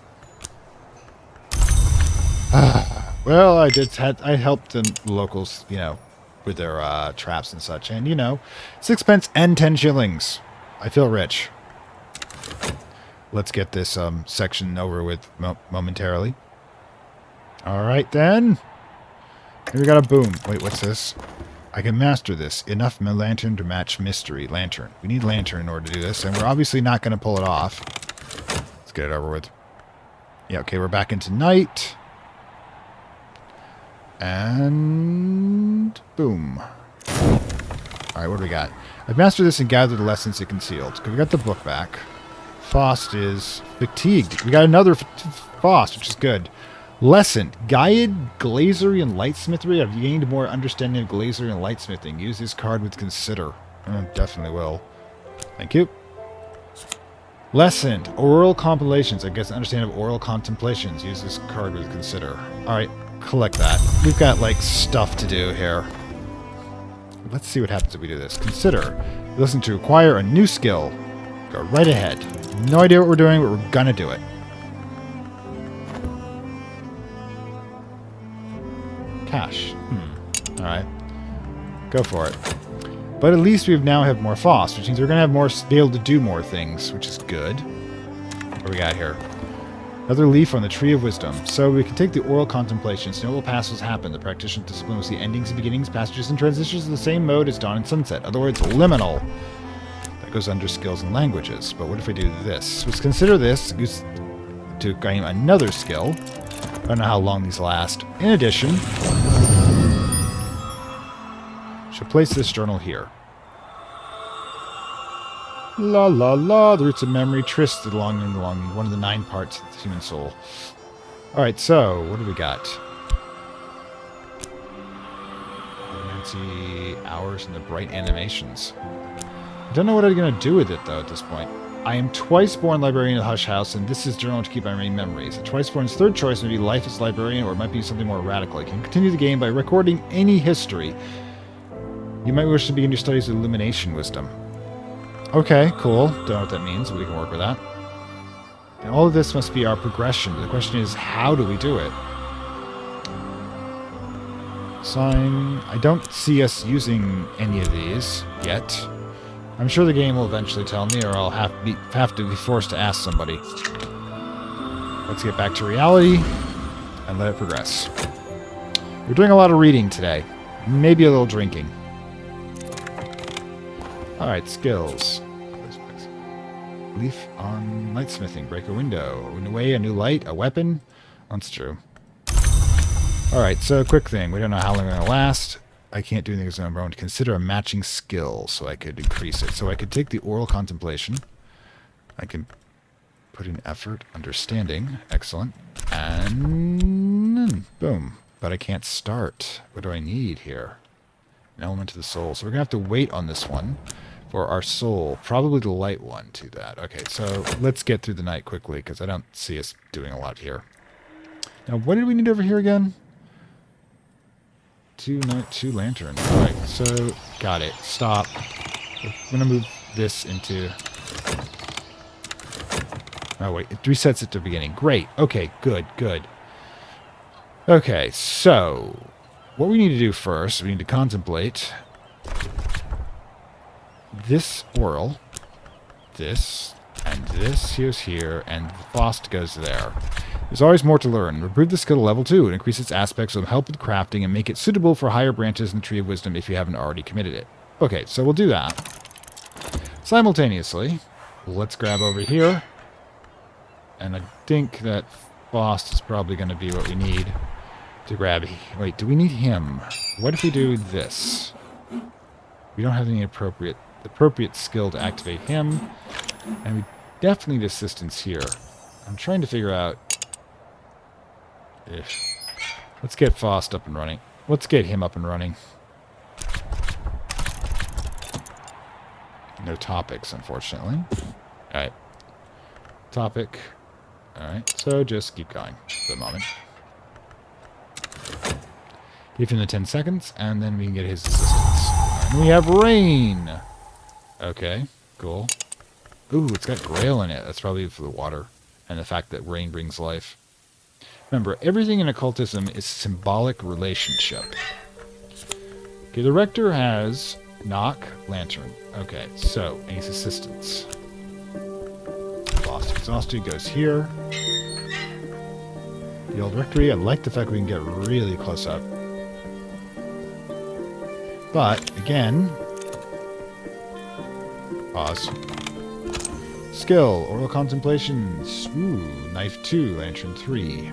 Well, I helped the locals, you know, with their traps and such. And, you know, 6-pence and 10 shillings. I feel rich. Let's get this section over with momentarily. Alright, then. Here we got a boom. Wait, what's this? I can master this. Enough lantern to match mystery. Lantern. We need lantern in order to do this, and we're obviously not going to pull it off. Let's get it over with. Yeah, okay, we're back into night. And... boom. Alright, what do we got? I've mastered this and gathered the lessons it concealed. Okay, we got the book back. Faust is fatigued. We got another Faust, which is good. Lesson. Guided glazery and lightsmithery. I've gained more understanding of glazery and lightsmithing. Use this card with consider. Definitely will. Thank you. Lesson. Oral compilations. I guess understanding of oral contemplations. Use this card with consider. Alright, collect that. We've got, like, stuff to do here. Let's see what happens if we do this. Consider. Listen to acquire a new skill. Go right ahead. No idea what we're doing, but we're gonna do it. Cash. Alright. Go for it. But at least we now have more FOSS, which means we're going to be able to do more things, which is good. What do we got here? Another leaf on the Tree of Wisdom. So we can take the oral contemplations. No will pass what's happened. The practitioner's discipline will see endings and beginnings, passages and transitions in the same mode as dawn and sunset. In other words, liminal. That goes under skills and languages. But what if we do this? Let's consider this to gain another skill. I don't know how long these last. In addition, she'll place this journal here. La la la, the roots of memory, tryst, the longing, one of the 9 parts of the human soul. Alright, so, what do we got? Nancy, hours, and the bright animations. I don't know what I'm going to do with it, though, at this point. I am twice born librarian of Hush House, and this is journal to keep my main memories. A twice born's third choice may be life as librarian, or it might be something more radical. You can continue the game by recording any history. You might wish to begin your studies with illumination wisdom. Okay, cool. Don't know what that means, but we can work with that. And all of this must be our progression. The question is, how do we do it? Sign. I don't see us using any of these yet. I'm sure the game will eventually tell me, or I'll have to be forced to ask somebody. Let's get back to reality and let it progress. We're doing a lot of reading today. Maybe a little drinking. Alright, skills. Leaf on lightsmithing. Break a window. Win away a new light. A weapon. That's true. Alright, so quick thing. We don't know how long it's going to last. I can't do anything as I'm going to consider a matching skill, so I could increase it. So I could take the oral contemplation. I can put in effort, understanding. Excellent. And boom. But I can't start. What do I need here? An element of the soul. So we're going to have to wait on this one for our soul. Probably the light one to that. Okay, so let's get through the night quickly, because I don't see us doing a lot here. Now, what did we need over here again? Two lanterns. Alright, so got it. Stop. I'm going to move this into... Oh, wait. It resets at the beginning. Great. Okay, good, good. Okay, so what we need to do first, we need to contemplate this oral, this, and this goes here, and the FOSS goes there. There's always more to learn. Improve the skill to level 2 and increase its aspects with help with crafting and make it suitable for higher branches in the Tree of Wisdom if you haven't already committed it. Okay, so we'll do that. Simultaneously, let's grab over here. And I think that FOSS is probably going to be what we need to grab. Wait, do we need him? What if we do this? We don't have any appropriate skill to activate him. And we definitely need assistance here. I'm trying to figure out... Let's get FOSS up and running. Let's get him up and running. No topics, unfortunately. Alright. Topic. Alright, so just keep going for the moment. Give him the 10 seconds, and then we can get his assistance. And we have rain! Okay, cool. Ooh, it's got grail in it. That's probably for the water. And the fact that rain brings life. Remember, everything in occultism is symbolic relationship. Okay, the rector has knock, lantern. Okay, so, and he's assistance. Lost exhausted goes here. The old rectory, I like the fact we can get really close up. But, again... Pause. Skill, oral contemplations. Ooh, knife 2, lantern 3.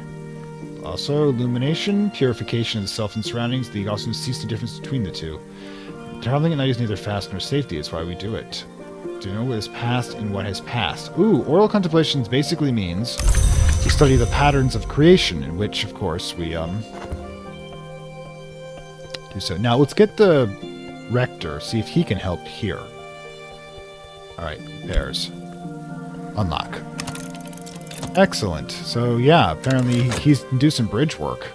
Also, illumination, purification of the self and surroundings. The also sees the difference between the two. Traveling at night is neither fast nor safety. It's why we do it. To know what is past and what has passed. Ooh, oral contemplations basically means to study the patterns of creation, in which, of course, we do so. Now, let's get the rector, see if he can help here. Alright, repairs. Unlock. Excellent. So, yeah, apparently he's do some bridge work.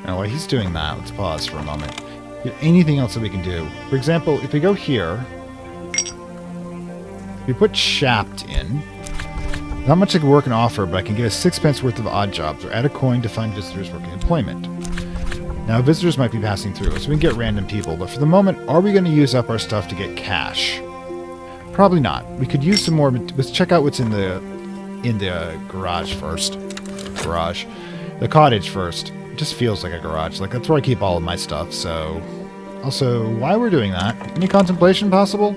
Now, while he's doing that, let's pause for a moment. Anything else that we can do? For example, if we go here, if we put shaft in, not much I can work and offer, but I can get a 6 worth of odd jobs, or add a coin to find visitors working employment. Now, visitors might be passing through, so we can get random people, but for the moment, are we going to use up our stuff to get cash? Probably not. We could use some more. Let's check out what's in the garage first. Garage. The cottage first. It just feels like a garage. Like, that's where I keep all of my stuff, so... Also, while we're doing that, any contemplation possible?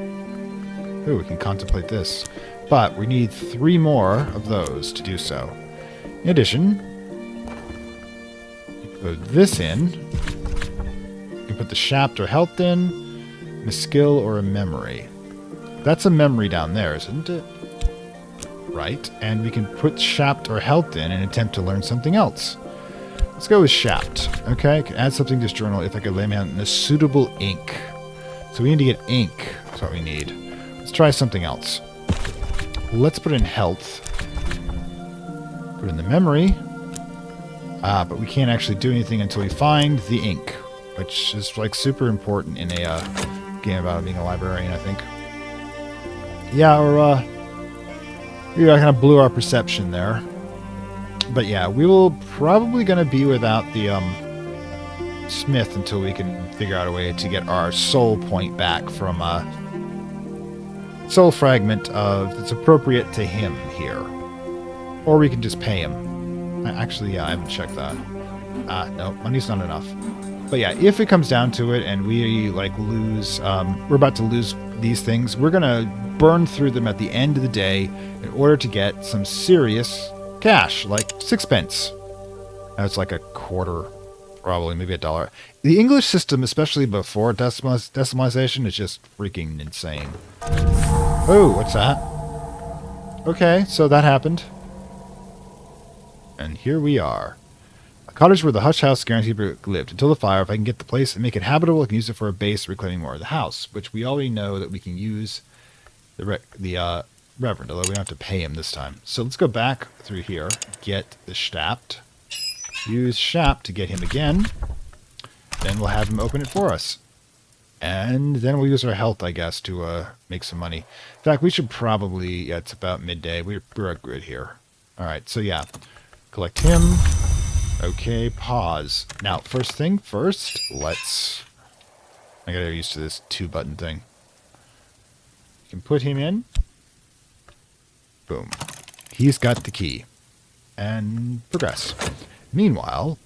Ooh, we can contemplate this. But we need 3 more of those to do so. In addition, you can put this in. You can put the shaft or health in, and a skill or a memory. That's a memory down there, isn't it? Right. And we can put shaft or health in and attempt to learn something else. Let's go with shaft. Okay, I can add something to this journal if I could lay me out in a suitable ink. So we need to get ink. That's what we need. Let's try something else. Let's put in health. Put in the memory. But we can't actually do anything until we find the ink, which is like super important in a game about being a librarian, I think. Yeah, or we kind of blew our perception there. But yeah, we will probably going to be without the smith until we can figure out a way to get our soul point back from soul fragment that's appropriate to him here. Or we can just pay him. Actually, yeah, I haven't checked that. No, money's not enough. But yeah, if it comes down to it and we like lose, we're about to lose these things, we're going to burn through them at the end of the day in order to get some serious cash, like 6 pence. That's like a quarter, probably, maybe $1. The English system, especially before decimalization, is just freaking insane. Oh, what's that? Okay, so that happened. And here we are. A cottage where the hush house guaranteed lived. Until the fire, if I can get the place and make it habitable, I can use it for a base, reclaiming more of the house, which we already know that we can use the Reverend, although we don't have to pay him this time. So let's go back through here, get the shaft, use shaft to get him again, then we'll have him open it for us. And then we'll use our health, I guess, to make some money. In fact, we should probably, yeah, it's about midday, we're good here. Alright, so yeah, collect him. Okay, pause. Now, first thing first, I gotta get used to this 2-button thing. You can put him in. Boom. He's got the key. And progress. Meanwhile,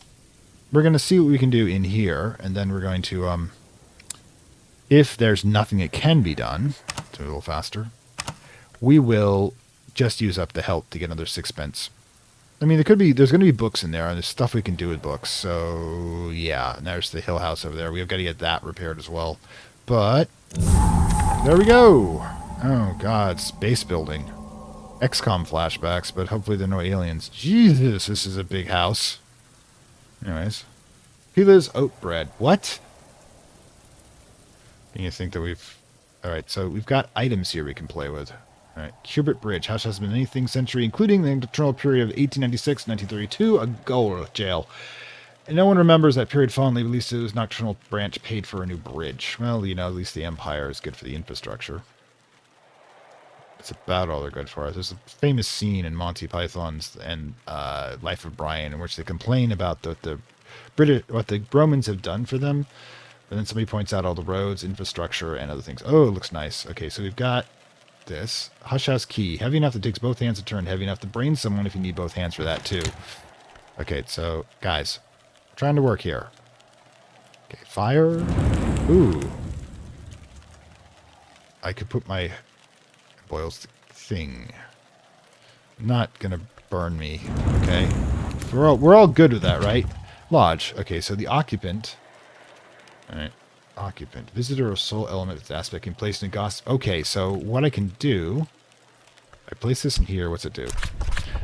we're going to see what we can do in here, and then we're going to, if there's nothing that can be done, do a little faster, we will just use up the health to get another 6 pence. I mean, there's going to be books in there, and there's stuff we can do with books, so yeah, and there's the hill house over there. We've got to get that repaired as well. But, there we go! Oh god, space building. XCOM flashbacks, but hopefully there are no aliens. Jesus, this is a big house. Anyways. Pila's oat bread. What? You think that we've... Alright, so we've got items here we can play with. Alright, Cubit Bridge. House has been anything century, including the internal period of 1896 1832, a goal jail. And no one remembers that period fondly, at least it was Nocturnal Branch paid for a new bridge. Well, you know, at least the Empire is good for the infrastructure. That's about all they're good for. There's a famous scene in Monty Python's and Life of Brian in which they complain about what the Romans have done for them. And then somebody points out all the roads, infrastructure, and other things. Oh, it looks nice. Okay, so we've got this. Hush House Key. Heavy enough that takes both hands to turn. Heavy enough to brain someone if you need both hands for that, too. Okay, so, guys. I'm trying to work here. Okay, fire. Ooh. I could put my... boils thing. Not gonna burn me, okay? We're all good with that, right? Lodge. Okay, so the occupant. Alright. Occupant. Visitor or soul element with aspect can place in a gossip. Okay, so what I can do... I place this in here, what's it do?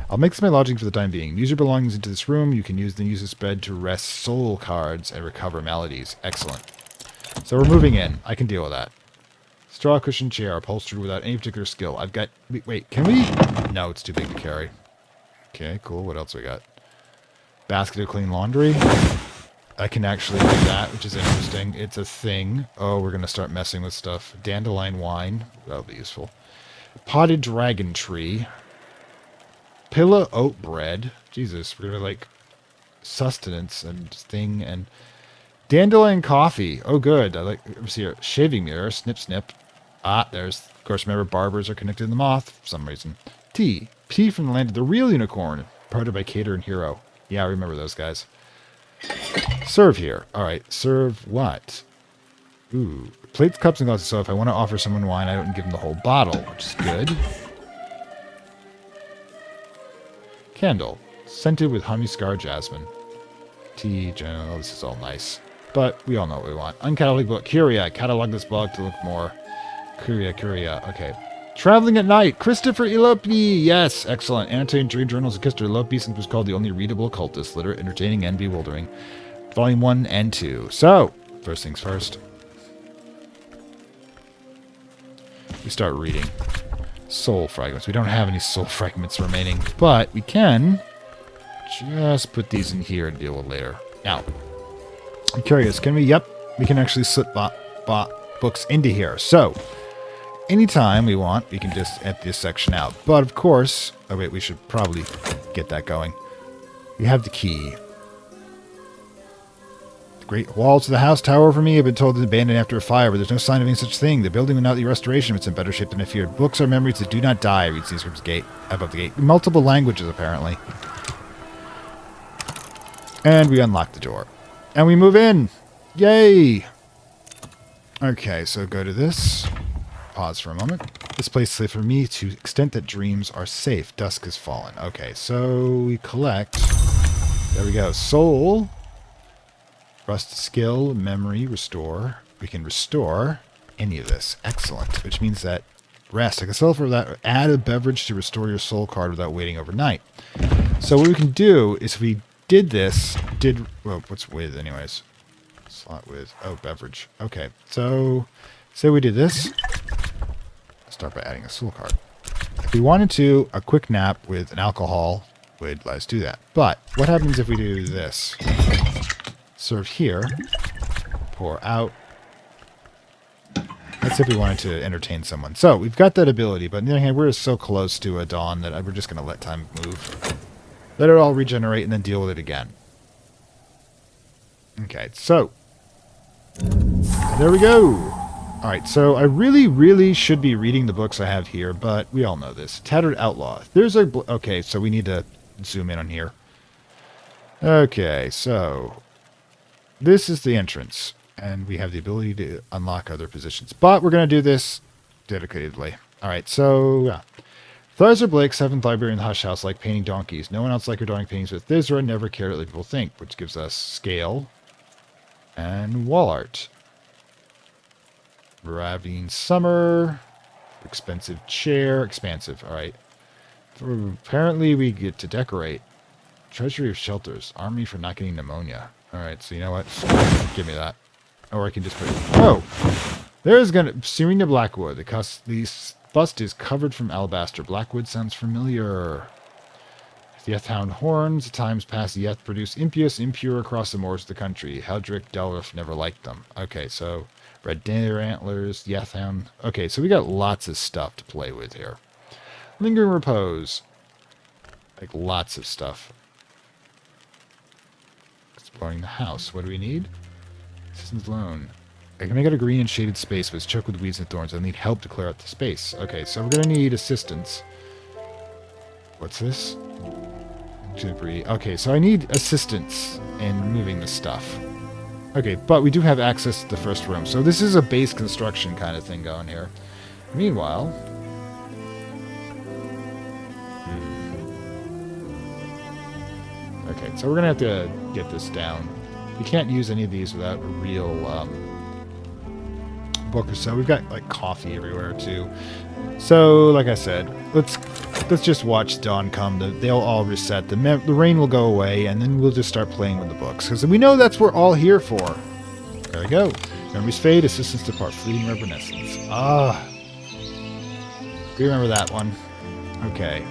I'll make this my lodging for the time being. Use your belongings into this room. You can use this bed to rest soul cards and recover maladies. Excellent. So we're moving in. I can deal with that. Straw cushion chair, upholstered without any particular skill. I've got... Wait, can we... No, it's too big to carry. Okay, cool. What else we got? Basket of clean laundry. I can actually do that, which is interesting. It's a thing. Oh, we're going to start messing with stuff. Dandelion wine. That'll be useful. Potted dragon tree. Pillow oat bread. Jesus, we're going to like sustenance and thing and dandelion coffee. Oh, good. I like, let's see here. Shaving mirror. Snip, snip. Ah, there's, of course, remember barbers are connected to the moth for some reason. Tea. Tea from the land of the real unicorn. Promoted by Cater and Hero. Yeah, I remember those guys. Serve here. All right. Serve what? Ooh. Plates, cups, and glasses. So if I want to offer someone wine, I don't give them the whole bottle, which is good. Candle. Scented with honey scar jasmine. Tea, general. This is all nice. But we all know what we want. Uncatalogued book. Curia. Catalog this blog to look more. Curia. Okay. Traveling at Night. Christopher Elope. Yes. Excellent. Annotated dream journals of Christopher Elope, since it was called the only readable occultist. Literate, entertaining, and bewildering. Volume 1 and 2. So, first things first. We start reading. Soul fragments. We don't have any soul fragments remaining, but we can just put these in here and deal with later. Now, I'm curious. Can we? Yep. We can actually slip books into here. So, anytime we want, we can just empty this section out. But of course, oh wait, we should probably get that going. We have the key. The great walls of the house tower over me have been told to abandoned after a fire, but there's no sign of any such thing. The building without the restoration, it's in better shape than I feared. Books are memories that do not die, reads the inscription's gate above the gate. Multiple languages, apparently. And we unlock the door. And we move in. Yay! Okay, so go to this. Pause for a moment. This place is safe for me to the extent that dreams are safe. Dusk has fallen. Okay, so we collect. There we go. Soul. Rust skill. Memory. Restore. We can restore any of this. Excellent. Which means that rest. I can sell for that. Add a beverage to restore your soul card without waiting overnight. So what we can do is if we did this. Well, what's with anyways? Slot with. Oh, beverage. Okay. So say we did this. Start by adding a soul card. If we wanted to, a quick nap with an alcohol would let us do that. But what happens if we do this? Serve here. Pour out. That's if we wanted to entertain someone. So we've got that ability, but on the other hand, we're so close to a dawn that we're just going to let time move. Let it all regenerate and then deal with it again. Okay, so there we go. Alright, so I really should be reading the books I have here, but we all know this. Tattered Outlaw. There's a... Okay, so we need to zoom in on here. Okay, so this is the entrance, and we have the ability to unlock other positions. But we're going to do this dedicatedly. Alright, so... Yeah. Thizar Blake, 7th librarian in the Hush House, like painting donkeys. No one else like her drawing paintings with Thizar, never cared what other people think, which gives us scale and wall art. Ravine Summer. Expensive chair. Expansive. Alright. Apparently we get to decorate. Treasury of Shelters. Army for not getting pneumonia. Alright, so you know what? Give me that. Or I can just put it... Oh! There's gonna... Serena Blackwood. The bust is covered from alabaster. Blackwood sounds familiar. The Yethhound horns. Times past the Yeth produce impious, impure across the moors of the country. Heldrick Delriff never liked them. Okay, so... Red Deer Antlers, Yethhound. Okay, so we got lots of stuff to play with here. Lingering Repose. Like, lots of stuff. Exploring the house. What do we need? Assistance loan. I can make out a green and shaded space, but it's choked with weeds and thorns. I need help to clear out the space. Okay, so we're going to need assistance. What's this? Okay, so I need assistance in moving the stuff. Okay, but we do have access to the first room. So this is a base construction kind of thing going here. Meanwhile... Okay, so we're going to have to get this down. We can't use any of these without a real book or so. We've got, like, coffee everywhere, too. So, like I said, let's let's just watch dawn come. They'll all reset. The rain will go away, and then we'll just start playing with the books. Because we know that's what we're all here for. There we go. Memories fade, assistance depart, fleeting reminiscence. Ah. We remember that one. Okay.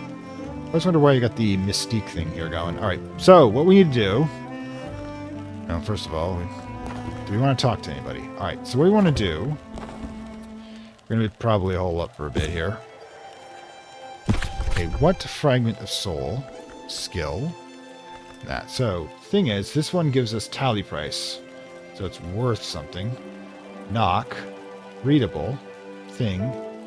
I just wonder why you got the mystique thing here going. Alright, so what we need to do... Now, first of all, do we want to talk to anybody? Alright, so what we want to do... We're going to probably hole up for a bit here. Okay, what fragment of soul? Skill. That. So, thing is, this one gives us tally price. So it's worth something. Knock. Readable. Thing.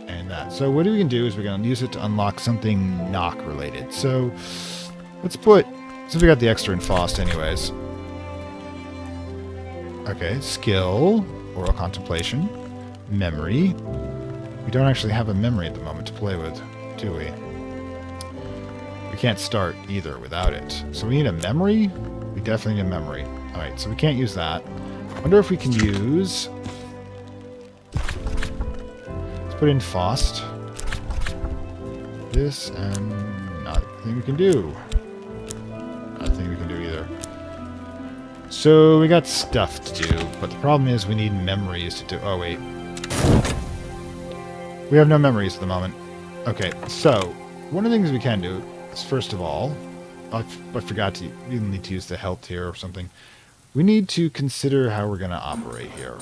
And that. So what we can do is we're going to use it to unlock something knock related. So let's put... Since we got the extra in Faust anyways. Okay, skill. Oral contemplation. Memory. We don't actually have a memory at the moment to play with, do we? We can't start either without it. So we need a memory? We definitely need a memory. Alright, so we can't use that. I wonder if we can use... Let's put in Faust. This, and nothing we can do. Nothing we can do either. So we got stuff to do, but the problem is we need memories to do... Oh, wait. We have no memories at the moment. Okay, so one of the things we can do is, first of all, I forgot to... We need to use the health here or something. We need to consider how we're going to operate here.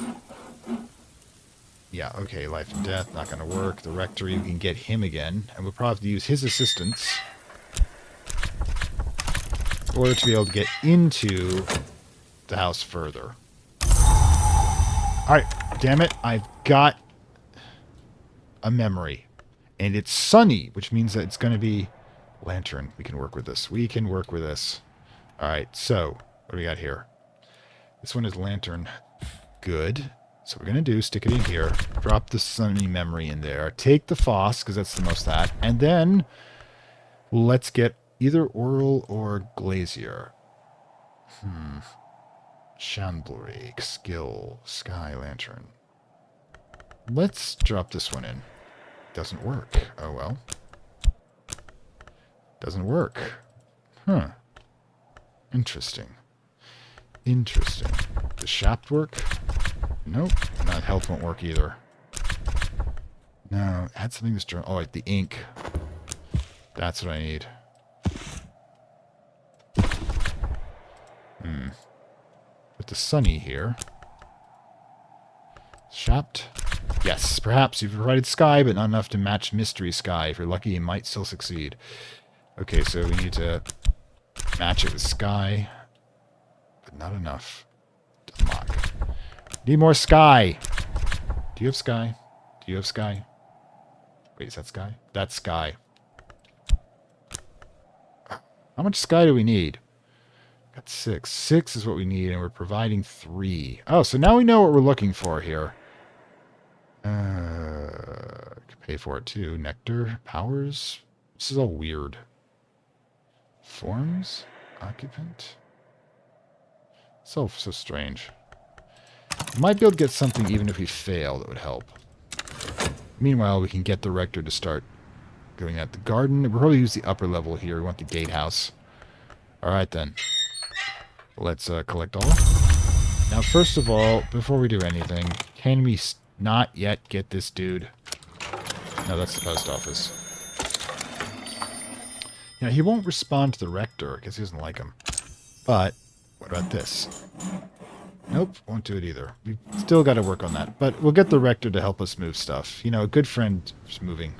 Yeah, okay, life and death, not going to work. The rectory, we can get him again, and we'll probably have to use his assistance in order to be able to get into the house further. Alright, damn it, I've got a memory. And it's sunny, which means that it's going to be lantern. We can work with this. We can work with this. Alright, so, what do we got here? This one is lantern. Good. So what we're going to do, stick it in here, drop the sunny memory in there, take the Foss, because that's the most that, and then let's get either Oral or Glazier. Chandlery, skill, sky lantern. Let's drop this one in. Doesn't work. Oh well. Doesn't work. Huh. Interesting. Interesting. Does Shaft work? Nope. That health won't work either. No. Add something to this. Oh, the ink. That's what I need. With the sunny here. Shopped. Yes, perhaps you've provided sky, but not enough to match mystery sky. If you're lucky, you might still succeed. Okay, so we need to match it with sky, but not enough to unlock. Need more sky. Do you have sky? Do you have sky? Wait, is that sky? That's sky. How much sky do we need? Got 6. 6 is what we need, and we're providing 3. Oh, so now we know what we're looking for here. Could pay for it too. Nectar, powers. This is all weird. Forms, occupant. So strange. We might be able to get something even if we fail that would help. Meanwhile, we can get the rector to start going at the garden. We'll probably use the upper level here. We want the gatehouse. Alright then. Let's collect all. Now, first of all, before we do anything, can we not yet get this dude? No, that's the post office. Now, he won't respond to the rector because he doesn't like him. But, what about this? Nope, won't do it either. We've still got to work on that. But we'll get the rector to help us move stuff. You know, a good friend is moving.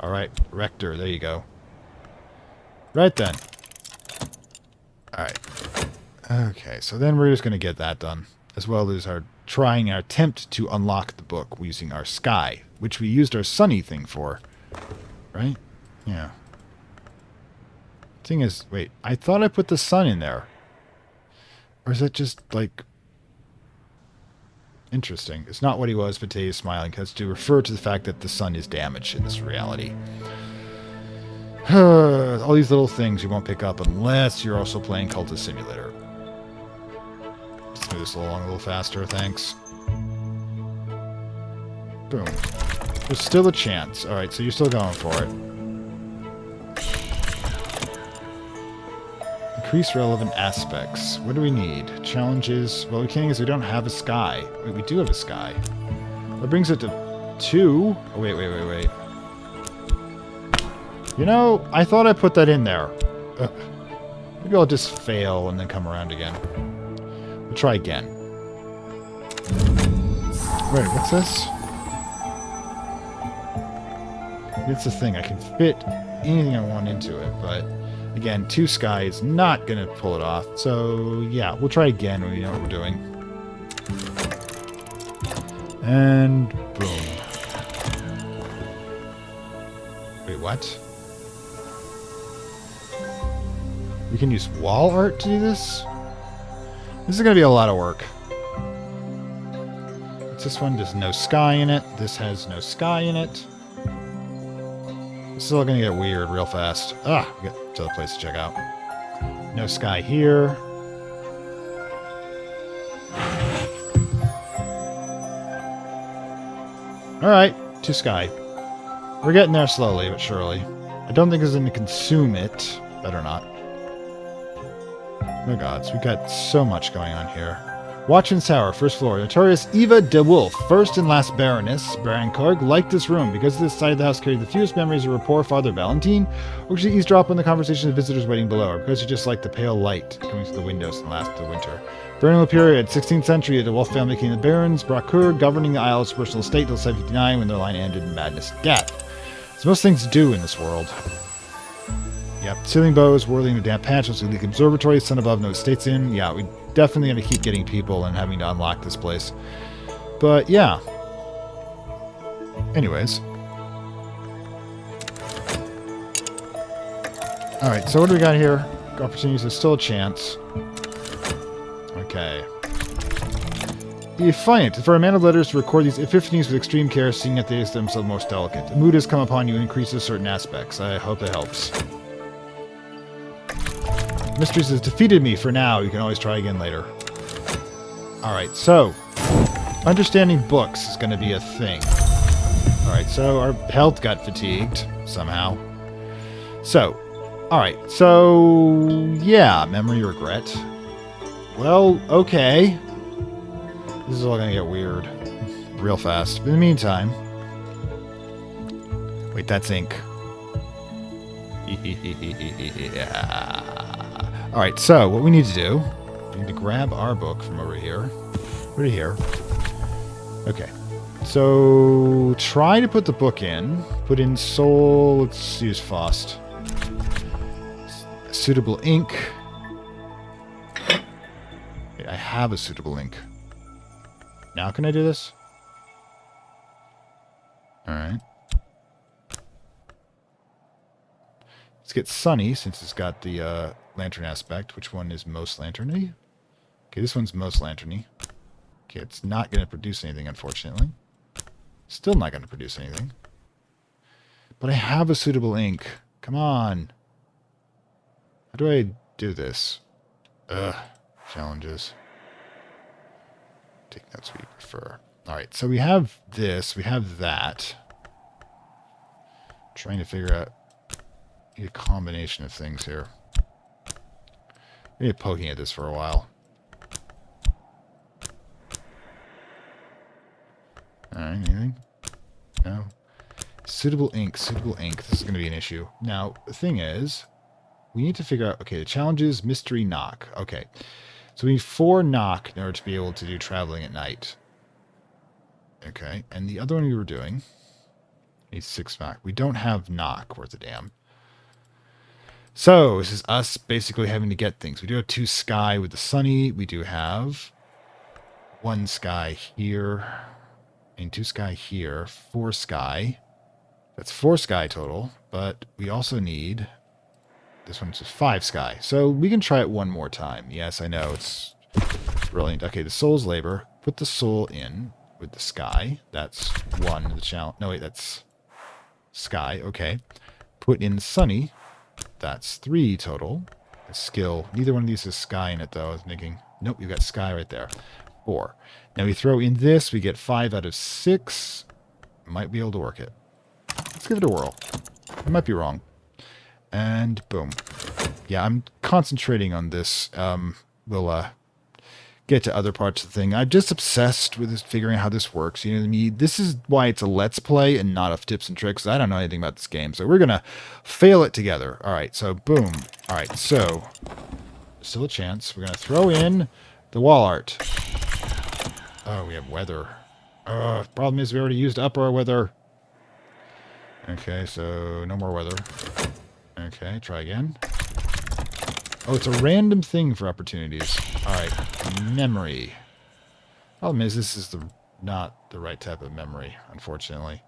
Alright, rector, there you go. Right then. Alright. Okay, so then we're just going to get that done. As well as our attempt to unlock the book using our sky, which we used our sunny thing for. Right? Yeah. Thing is, wait, I thought I put the sun in there. Or is that just, like... Interesting. It's not what he was, but today he's smiling, because to refer to the fact that the sun is damaged in this reality. All these little things you won't pick up unless you're also playing Cultist Simulator. Let's move this along a little faster, thanks. Boom. There's still a chance. Alright, so you're still going for it. Increase relevant aspects. What do we need? Challenges. Well, we can't because we don't have a sky. Wait, we do have a sky. That brings it to 2. Oh, wait. You know, I thought I put that in there. Maybe I'll just fail and then come around again. We'll try again. Wait, what's this? It's the thing. I can fit anything I want into it, but again, 2 sky is not going to pull it off. So, yeah, we'll try again when we know what we're doing. And boom. Wait, what? We can use wall art to do this? This is going to be a lot of work. This one has no sky in it. This has no sky in it. This is all going to get weird real fast. Ah, we got to the place to check out. No sky here. Alright, 2 sky. We're getting there slowly but surely. I don't think it's going to consume it. Better not. Oh gods, we've got so much going on here. Watchman's Tower, first floor. Notorious Eva de Wolf, first and last Baroness Brancorg, liked this room because this side of the house carried the fewest memories of her poor father Valentine, or she eavesdropped on the conversation of visitors waiting below, or because she just liked the pale light coming through the windows in the last of the winter. Colonial period, 16th century, the de Wolf family became the barons, Bracour, governing the Isles' personal estate till 759 when their line ended in madness and death. As most things do in this world. Yep, ceiling bows, whirling the damp patch, was a leak observatory, sun above, no estates in. Yeah, we definitely going to keep getting people and having to unlock this place. But, yeah. Anyways. Alright, so what do we got here? Opportunities, there's still a chance. Okay. Defiant. For a man of letters to record these epiphanies with extreme care, seeing that they themselves most delicate. A mood has come upon you and increases certain aspects. I hope it helps. Mysteries has defeated me for now. You can always try again later. Alright, so understanding books is going to be a thing. Alright, so our health got fatigued somehow. So, alright, so yeah, memory regret. Well, okay. This is all going to get weird real fast. But in the meantime... Wait, that's ink. Yeah. Alright, so what we need to do, we need to grab our book from over here. Right here. Okay. So, try to put the book in. Put in soul. Let's use Faust. Suitable ink. Wait, I have a suitable ink. Now can I do this? Alright. Let's get Sunny, since it's got the lantern aspect. Which one is most lanterny? Okay, this one's most lanterny. Okay, it's not going to produce anything, unfortunately. Still not going to produce anything. But I have a suitable ink. Come on. How do I do this? Ugh. Challenges. Take notes we prefer. Alright, so we have this. We have that. Trying to figure out a combination of things here. Maybe poking at this for a while. Alright, anything? No. Suitable ink, suitable ink. This is going to be an issue. Now, the thing is, we need to figure out, okay, the challenge is mystery knock. Okay. So we need 4 knock in order to be able to do traveling at night. Okay, and the other one we were doing needs 6 knock. We don't have knock worth a damn. So, this is us basically having to get things. We do have 2 sky with the sunny. We do have 1 sky here. And 2 sky here. 4 sky. That's 4 sky total. But we also need... This one's just 5 sky. So, we can try it one more time. Yes, I know. It's brilliant. Okay, the soul's labor. Put the soul in with the sky. That's 1. The challenge. No, wait, that's sky. Okay. Put in sunny. That's 3 total. A skill. Neither one of these has sky in it, though. I was thinking, nope, you've got sky right there. 4. Now we throw in this. We get 5 out of 6. Might be able to work it. Let's give it a whirl. I might be wrong. And boom. Yeah, I'm concentrating on this. We'll get to other parts of the thing. I'm just obsessed with figuring out how this works. You know what I mean? This is why it's a let's play and not a tips and tricks. I don't know anything about this game, so we're gonna fail it together. All right, so boom. All right, so still a chance. We're gonna throw in the wall art. Oh, we have weather. Problem is we already used up our weather. Okay, so no more weather. Okay, try again. Oh, it's a random thing for opportunities. Alright, memory. Problem is, this is not the right type of memory, unfortunately.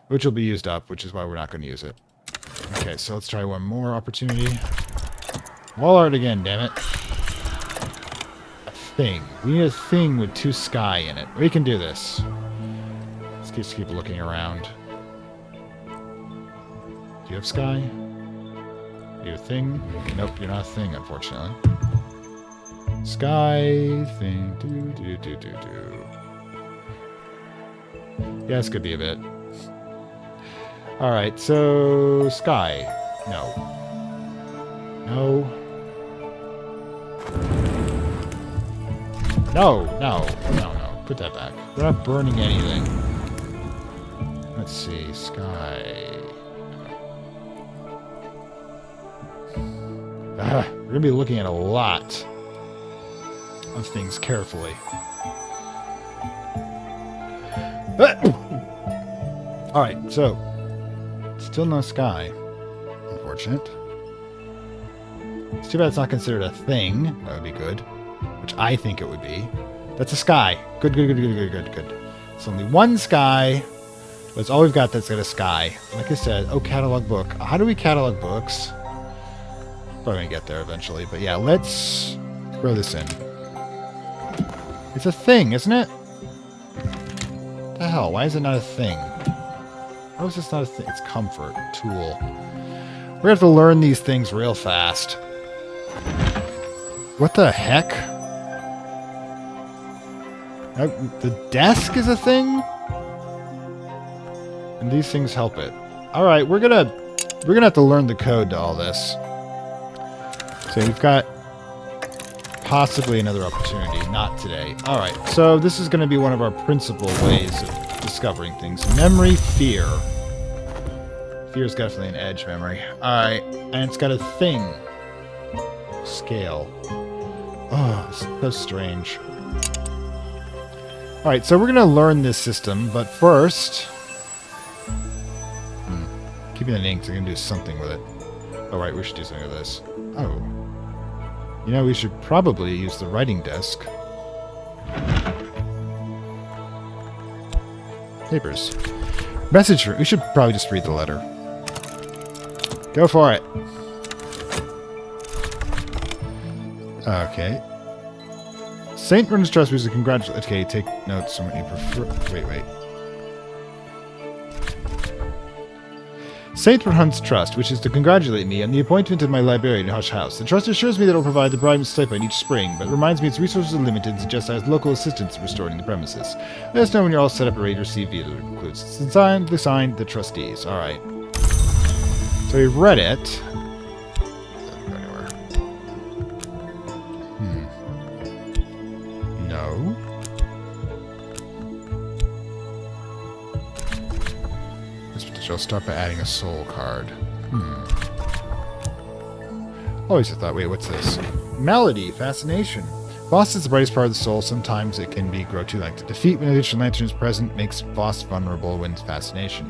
Which will be used up, which is why we're not going to use it. Okay, so let's try one more opportunity. Wall art again, damn it. A thing. We need a thing with 2 sky in it. We can do this. Let's just keep looking around. Do you have sky? Are you a thing? Nope, you're not a thing, unfortunately. Sky thing. Do. Yeah, this could be a bit. Alright, so sky. No. No. No. Put that back. We're not burning anything. Let's see. Sky. We're going to be looking at a lot of things carefully. Alright, so still no sky. Unfortunate. It's too bad it's not considered a thing. That would be good. Which I think it would be. That's a sky. Good. It's only one sky. But it's all we've got that's got a sky. Like I said, catalog book. How do we catalog books? Probably gonna get there eventually, but yeah, let's throw this in. It's a thing, isn't it? What the hell? Why is it not a thing? How is this not a thing? It's comfort, tool. We're gonna have to learn these things real fast. What the heck? The desk is a thing? And these things help it. Alright, we're gonna have to learn the code to all this. So we've got possibly another opportunity. Not today. Alright, so this is going to be one of our principal ways of discovering things. Memory, fear. Fear is definitely an edge memory. Alright, and it's got a thing. Scale. Oh, it's so strange. Alright, so we're going to learn this system, but first... keeping an ink, so I'm going to do something with it. Oh, right, we should do something with this. Oh. You know, we should probably use the writing desk. Papers. Message for... We should probably just read the letter. Go for it. Okay. Saint Bernard's Trust was a congratulation. Okay, take notes on what you prefer. Wait. Saint Bernard's Trust wishes to congratulate me on the appointment of my librarian in Hush House. The trust assures me that it will provide the bribe stipend each spring, but reminds me its resources are limited and suggests I have local assistance in restoring the premises. Let us know when you're all set up and ready to receive via that includes signed the trustees. Alright. So we've read it. Doesn't go anywhere. No. I'll start by adding a soul card. Always have thought, wait, what's this? Melody, fascination. Voss is the brightest part of the soul. Sometimes it can grow too light to defeat. When an additional lantern is present, makes Voss vulnerable when fascination.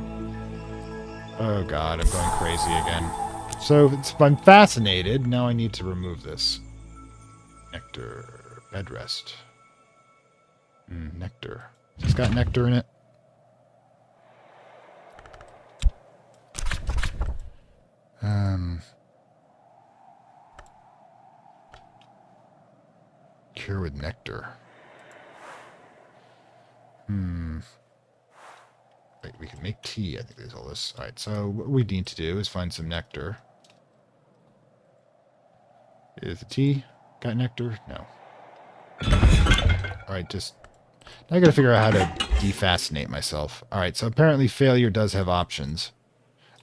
Oh god, I'm going crazy again. So if I'm fascinated, now I need to remove this. Nectar. Bed rest. Nectar. It's got nectar in it. Cure with nectar. Wait, we can make tea. I think there's all this. Alright, so what we need to do is find some nectar. Is the tea got nectar? No. Alright, just... Now I gotta figure out how to defascinate myself. Alright, so apparently failure does have options.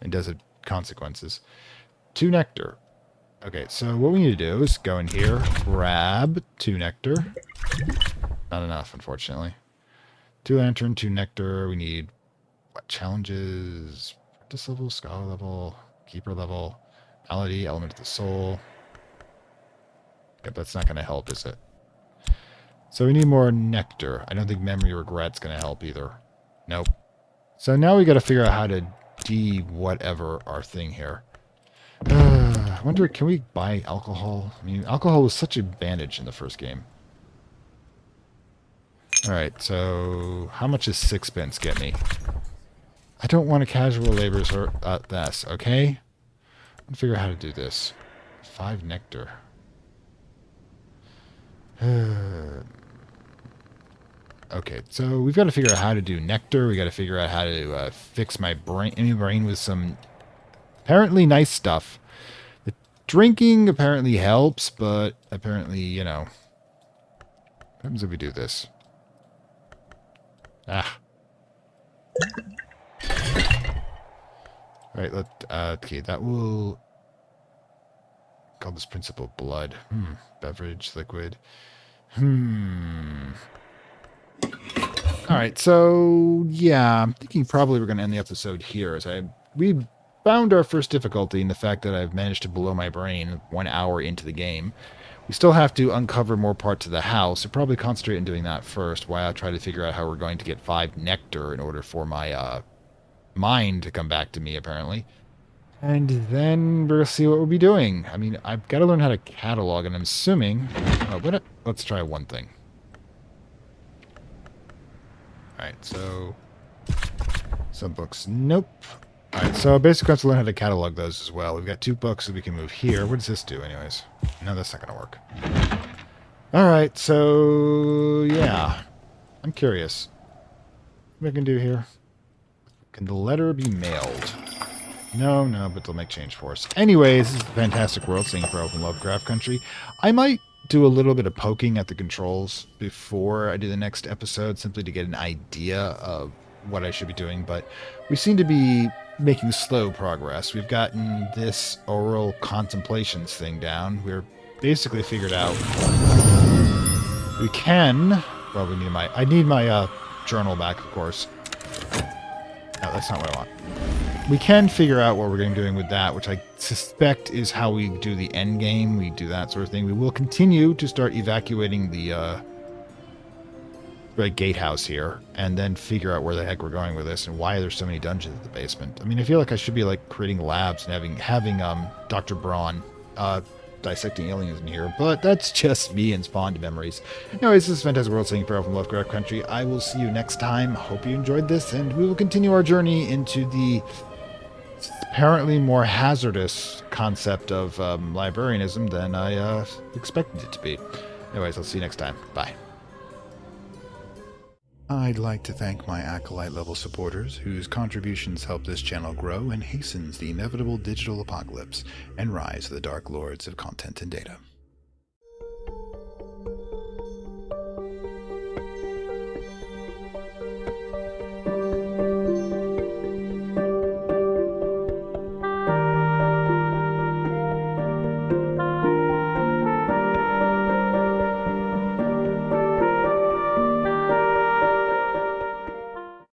It does have consequences. 2 nectar. Okay, so what we need to do is go in here, grab 2 nectar. Not enough, unfortunately. 2 lantern, 2 nectar. We need, what, challenges? Practice level, scholar level, keeper level, malady, element of the soul. Yep, that's not going to help, is it? So we need more nectar. I don't think memory regret's going to help either. Nope. So now we got to figure out how to whatever our thing here. I wonder, can we buy alcohol? I mean, alcohol was such an advantage in the first game. Alright, so how much does 6 pence get me? I don't want a casual laborers or this, okay? I'm figure out how to do this. 5 nectar. Okay, so we've got to figure out how to do nectar. We got to figure out how to fix my brain with some apparently nice stuff. The drinking apparently helps, but apparently, you know, what happens if we do this? Ah. Alright, okay, that will call this principle blood. Beverage, liquid. Alright, so yeah, I'm thinking probably we're going to end the episode here. We found our first difficulty in the fact that I've managed to blow my brain 1 hour into the game. We still have to uncover more parts of the house. I'll probably concentrate on doing that first while I try to figure out how we're going to get 5 nectar in order for my mind to come back to me, apparently. And then we'll see what we'll be doing. I mean, I've got to learn how to catalog, and I'm assuming... let's try one thing. Alright, so... some books. Nope. Alright, so basically I have to learn how to catalog those as well. We've got 2 books that we can move here. What does this do anyways? No, that's not going to work. Alright, so... yeah. I'm curious. What I can do here? Can the letter be mailed? No, but they'll make change for us. Anyways, this is the Fantastic World, singing for Open Lovecraft Country. I might do a little bit of poking at the controls before I do the next episode, simply to get an idea of what I should be doing, but we seem to be making slow progress. We've gotten this oral contemplations thing down. We're basically figured out we can... well, I need my journal back, of course. No, that's not what I want. We can figure out what we're going to be doing with that, which I suspect is how we do the end game. We do that sort of thing. We will continue to start evacuating the gatehouse here, and then figure out where the heck we're going with this and why there's so many dungeons in the basement. I mean, I feel like I should be like creating labs and having Dr. Braun dissecting aliens in here, but that's just me and spawned memories. Anyways, this is Fantastic World, singing for from Lovecraft Country. I will see you next time. Hope you enjoyed this, and we will continue our journey into the apparently more hazardous concept of librarianism than I expected it to be. Anyways, I'll see you next time. Bye. I'd like to thank my Acolyte level supporters, whose contributions help this channel grow and hastens the inevitable digital apocalypse and rise of the Dark Lords of Content and Data.